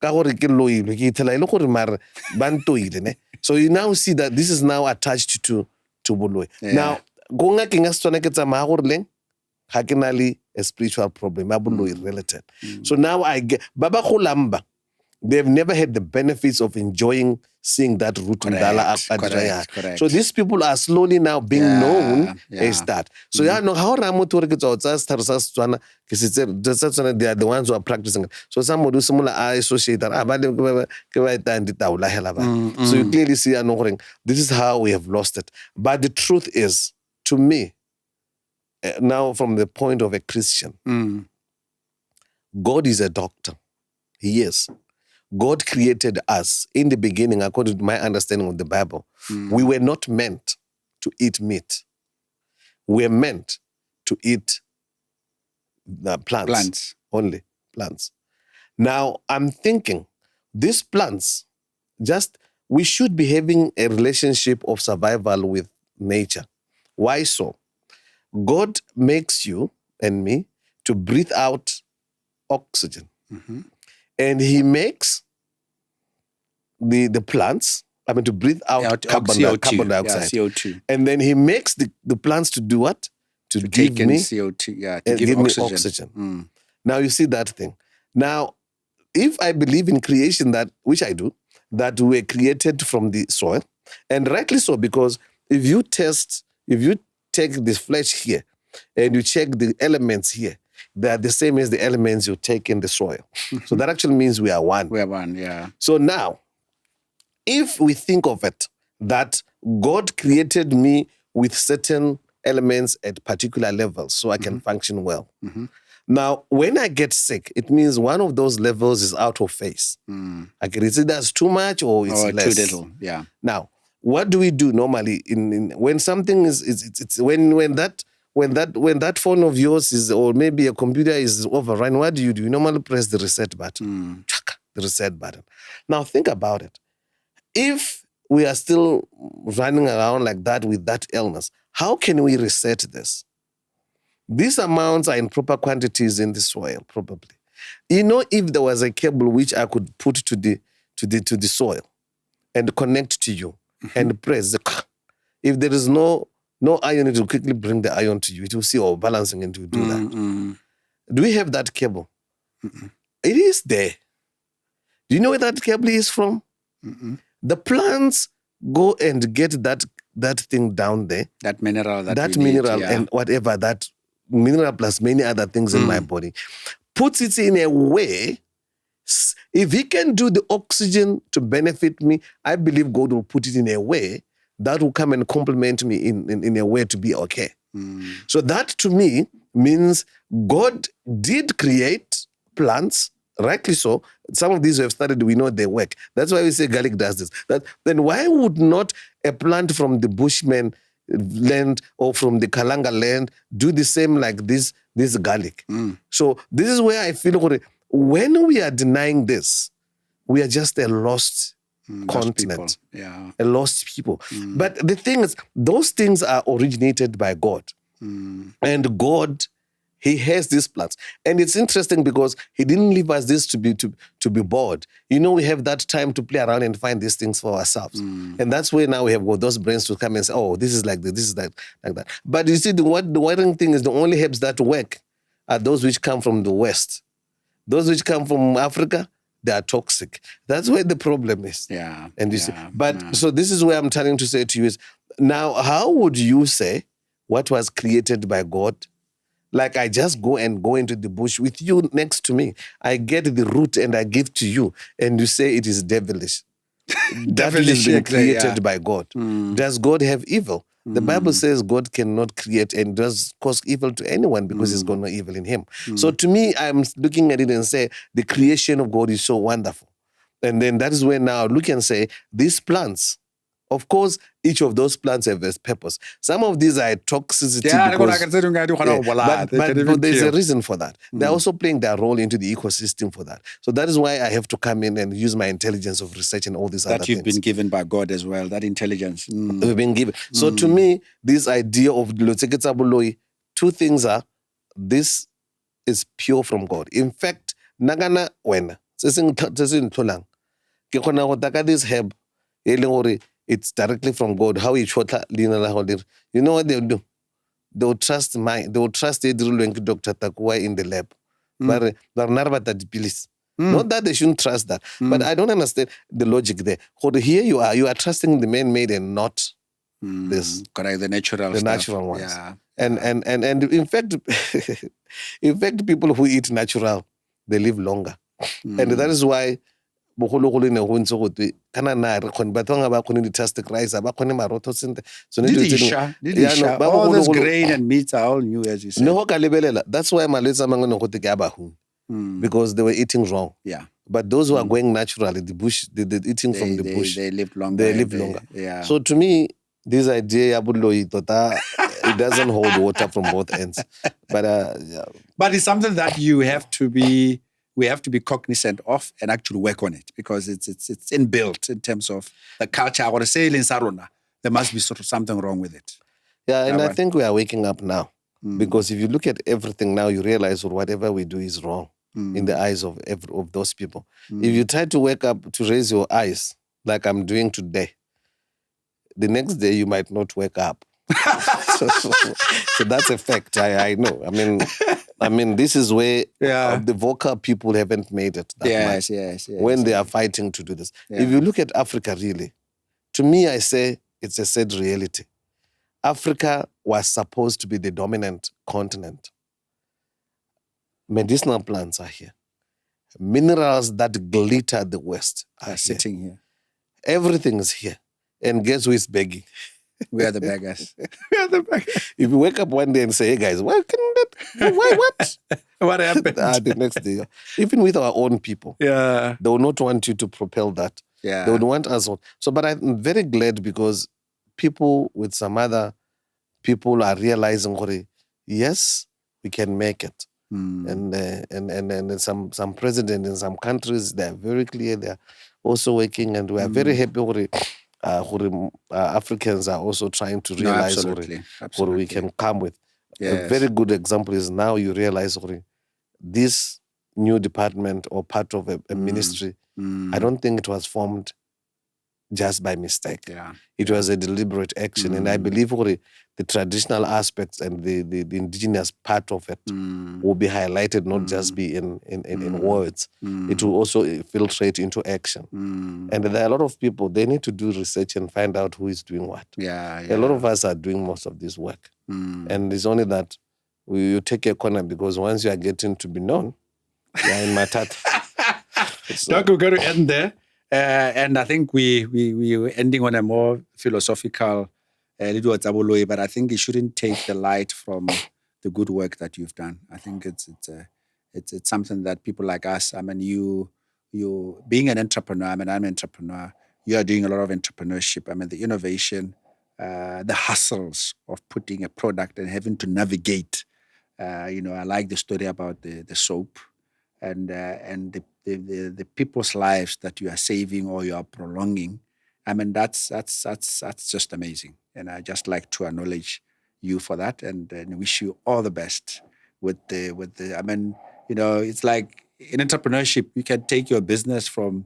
Ka gore ke loilwe ke ithela ile gore mare ba ntoile ne. So you now see that this is now attached to boloi. Now go ngakeng ya Setswana ke tsamaya gore leng ga ke na le a spiritual problem ya boloi related. So now I get baba golamba. They've never had the benefits of enjoying seeing that root and dala. So these people are slowly now being known as that. So no how ramoto re ke tsa star sa Setswana ke se they are the ones who are practicing it. So somebody who similar associate that so you clearly see this is how we have lost it. But the truth is, to me, now from the point of a Christian, God is a doctor. He is. God created us in the beginning, according to my understanding of the Bible. We were not meant to eat meat. We are meant to eat the plants. Only plants. Now, I'm thinking, these plants, we should be having a relationship of survival with nature. Why so? God makes you and me to breathe out oxygen. And he makes the plants, to breathe out carbon dioxide. CO2. And then he makes the plants to do what? To give me CO2, to give me oxygen. Now you see that thing. Now, if I believe in creation, which I do, that we were created from the soil, and rightly so, because if you take this flesh here and you check the elements here, they are the same as the elements you take in the soil. So that actually means we are one. We are one, yeah. So now, if we think of it, that God created me with certain elements at particular levels so I can function well. Now, when I get sick, it means one of those levels is out of phase. It's either too much or it's less. Too little, yeah. Now, what do we do normally when something when that phone of yours is, or maybe a computer is overrun, what do? You normally press the reset button. The reset button. Now think about it. If we are still running around like that with that illness, how can we reset this? These amounts are in proper quantities in the soil, probably. If there was a cable which I could put to the soil and connect to you and press if there is no iron, it will quickly bring the iron to you. It will see our balancing and it will do that. Do we have that cable? It is there. Do you know where that cable is from? The plants go and get that thing down there. That mineral. That mineral and whatever, that mineral plus many other things in my body. Puts it in a way, if he can do the oxygen to benefit me, I believe God will put it in a way that will come and complement me in a way to be okay. So that to me means God did create plants, rightly so. Some of these we have studied, we know they work. That's why we say garlic does this. Then why would not a plant from the Bushman land or from the Kalanga land do the same like this garlic? So this is where I feel when we are denying this, we are just a lost continent, a lost people. But the thing is, those things are originated by God. And God He has these plants. And it's interesting because he didn't leave us this to be bored. You know, we have that time to play around and find these things for ourselves. And that's where now we have got those brains to come and say, oh, this is like this is like that. But you see, the worrying thing is the only herbs that work are those which come from the West. Those which come from Africa, they are toxic. That's where the problem is. Yeah. And you see, but so this is where I'm trying to say to you is, now, how would you say what was created by God? Like I just go into the bush with you next to me. I get the root and I give to you, and you say it is devilish. That is been created by God. Does God have evil? The Bible says God cannot create and does cause evil to anyone because he's got no evil in him. So to me, I'm looking at it and say the creation of God is so wonderful. And then that is where now look and say these plants, of course, each of those plants have a purpose. Some of these are toxicity but there's a reason for that. They're also playing their role into the ecosystem for that. So that is why I have to come in and use my intelligence of research and all these other things. That you've been given by God as well, that intelligence. We've been given. So to me, this idea of two things are, this is pure from God. In fact, nagana wena, this herb, it's directly from God. How you know what they'll do? They'll trust Dr. Takuwa in the lab. But not that they shouldn't trust that. But I don't understand the logic there. Here you are trusting the man-made and not this. Correct, the natural ones. Yeah. And in fact, people who eat natural, they live longer. And that is why all those grain and meats are all new, as you said. That's why because they were eating wrong. Yeah. But those who are going naturally, the bush, the eating from the bush, they live longer. They live longer. Yeah. So to me, this idea, it doesn't hold water from both ends. But it's something that we have to be cognizant of and actually work on it because it's inbuilt in terms of the culture. I want to say in Saruna, there must be sort of something wrong with it. Yeah, and I think we are waking up now. Because if you look at everything now, you realize whatever we do is wrong in the eyes of those people. If you try to wake up to raise your eyes, like I'm doing today, the next day you might not wake up. so that's a fact. I know. I mean, this is where the vocal people haven't made it that much. Yes. When they are fighting to do this. Yeah. If you look at Africa, really, to me, I say it's a sad reality. Africa was supposed to be the dominant continent. Medicinal plants are here. Minerals that glitter the West are sitting here. Everything is here. And guess who is begging? We are the beggars. If you wake up one day and say, hey guys, what? What happened? The next day. Even with our own people. Yeah. They will not want you to propel that. Yeah. They would want us. So, but I'm very glad because people with some other people are realizing, yes, we can make it. And some president in some countries, they're very clear. They're also working, and we are very happy. Africans are also trying to realize what we can come with. Yes. A very good example is now you realize this new department or part of a ministry, I don't think it was formed just by mistake. Yeah. It was a deliberate action. And I believe the traditional aspects and the indigenous part of it will be highlighted, not just be in words. It will also filtrate into action. And there are a lot of people, they need to do research and find out who is doing what. Yeah. A lot of us are doing most of this work. And it's only that you take a corner because once you are getting to be known, you are in matata. Doc, we're going to end there. And I think we're ending on a more philosophical but I think it shouldn't take the light from the good work that you've done. I think it's something that people like us, you being an entrepreneur, I'm an entrepreneur, you are doing a lot of entrepreneurship. The innovation, the hustles of putting a product and having to navigate. I like the story about the soap and the people's lives that you are saving or you are prolonging. That's just amazing. And I just like to acknowledge you for that and wish you all the best with the. I mean, it's like in entrepreneurship, you can take your business from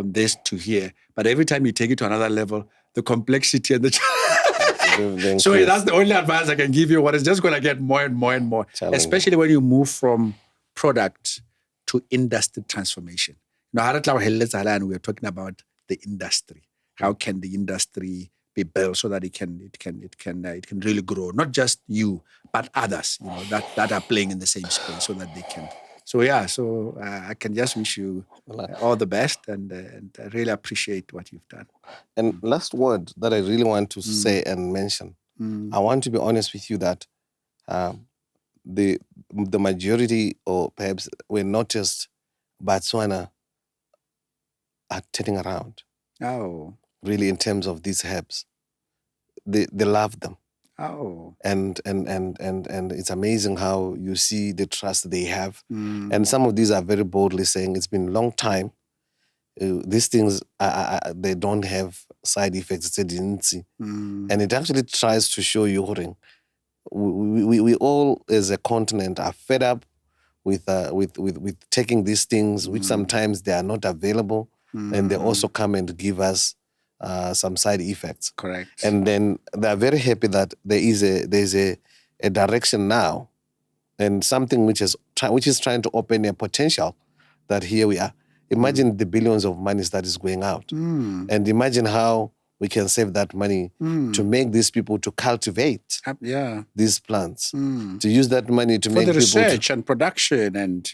this to here, but every time you take it to another level, the complexity and the so that's the only advice I can give you. What is just going to get more and more and more, especially when you move from product to industry transformation. Now, and we are talking about the industry. How can the industry be built so that it can really grow? Not just you, but others, that are playing in the same space, so that they can. So I can just wish you all the best, and I really appreciate what you've done. And last word that I really want to say and mention, I want to be honest with you that the majority, or perhaps we noticed, Botswana are turning around. Oh, really, in terms of these herbs, they love them. Oh, and it's amazing how you see the trust they have. And some of these are very boldly saying it's been a long time. These things they don't have side effects. It's a didn't see, and it actually tries to show you. We all as a continent are fed up with taking these things, which sometimes they are not available, and they also come and give us some side effects. Correct. And then they are very happy that there's a direction now, and something which is trying to open a potential that here we are. Imagine the billions of monies that is going out, and imagine how we can save that money to make these people to cultivate these plants, to use that money to make the people research and production, and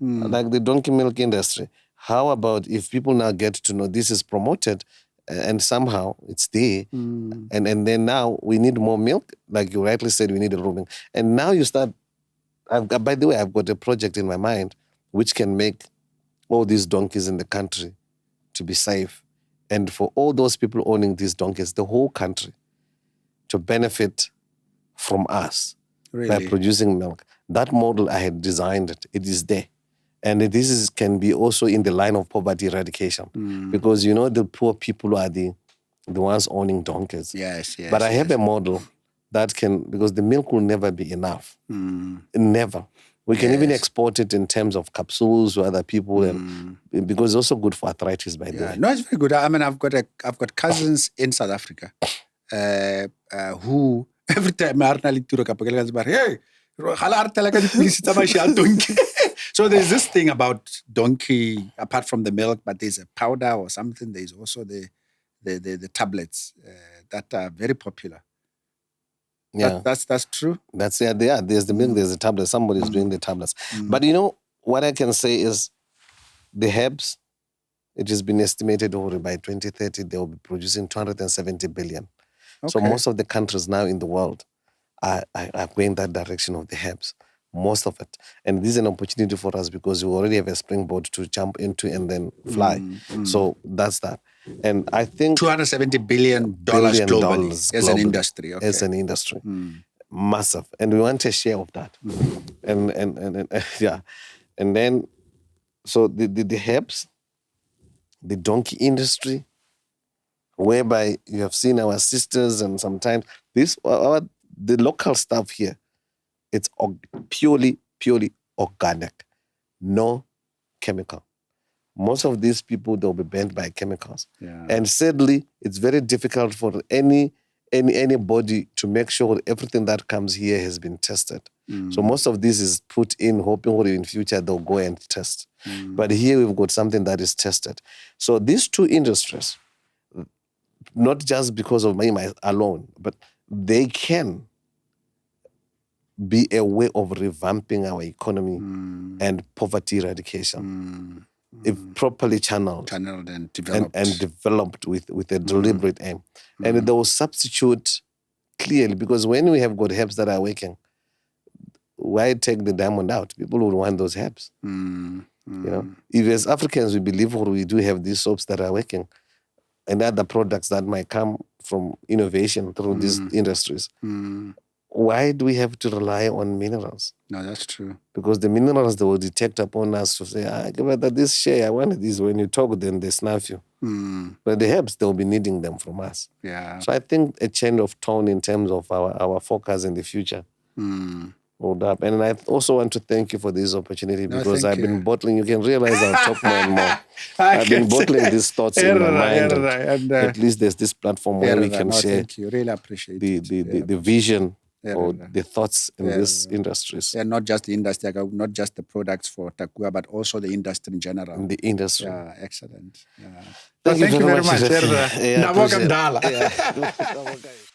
like the donkey milk industry. How about if people now get to know this is promoted, and somehow it's there, and then now we need more milk, like you rightly said, we need a rooming, and now you start. By the way, I've got a project in my mind which can make all these donkeys in the country to be safe, and for all those people owning these donkeys, the whole country, to benefit from us by producing milk. That model, I had designed it. It is there. And this can be also in the line of poverty eradication, because the poor people are the ones owning donkeys. Yes. But I have a model that can, because the milk will never be enough. Never. We can even export it in terms of capsules to other people, and because it's also good for arthritis, by the way. No, it's very good. I mean, I've got cousins in South Africa who every time hey, so there's this thing about donkey, apart from the milk, but there's a powder or something. There's also the tablets that are very popular. Yeah, that's true. That's There's the milk, there's the tablet. Somebody's doing the tablets. But what I can say is the herbs. It has been estimated over by 2030 they will be producing 270 billion. Okay. So most of the countries now in the world are going that direction of the herbs. Most of it. And this is an opportunity for us because we already have a springboard to jump into and then fly. So that's that. And I think $270 billion globally as an industry. Okay. As an industry. Massive. And we want a share of that. And yeah. And then, so the herbs, the donkey industry, whereby you have seen our sisters, and sometimes the local stuff here, it's purely organic, no chemical. Most of these people, they'll be banned by chemicals. Yeah. And sadly, it's very difficult for anybody to make sure everything that comes here has been tested. So most of this is put in, hoping in future they'll go and test. But here we've got something that is tested. So these two industries, not just because of me alone, but they can be a way of revamping our economy and poverty eradication. If properly channeled and developed. And developed with a deliberate aim. And they will substitute clearly, because when we have got herbs that are working, why take the diamond out? People would want those herbs. If as Africans we believe we do have these soaps that are working, and other products that might come from innovation through these industries, why do we have to rely on minerals? No, that's true. Because the minerals, they will detect upon us to say, give it this share, I wanted this. When you talk, then they snuff you. But the herbs, they'll be needing them from us. Yeah. So I think a change of tone in terms of our focus in the future Bodav. And I also want to thank you for this opportunity No, because thank I've been you. bottling. You can realize I'll talk more and more. I I've been can bottling say- these thoughts in my mind. And, At least there's this platform where we can no, share thank you. Really appreciate the it. the vision Yeah, or yeah. the thoughts in these industries, Yeah, not just the industry, not just the products for Takuwa, but also the industry in general. in the industry. Yeah, excellent. Yeah. Thank you very much. Herra. Yeah, Ndaboka appreciate it. mdala. Yeah.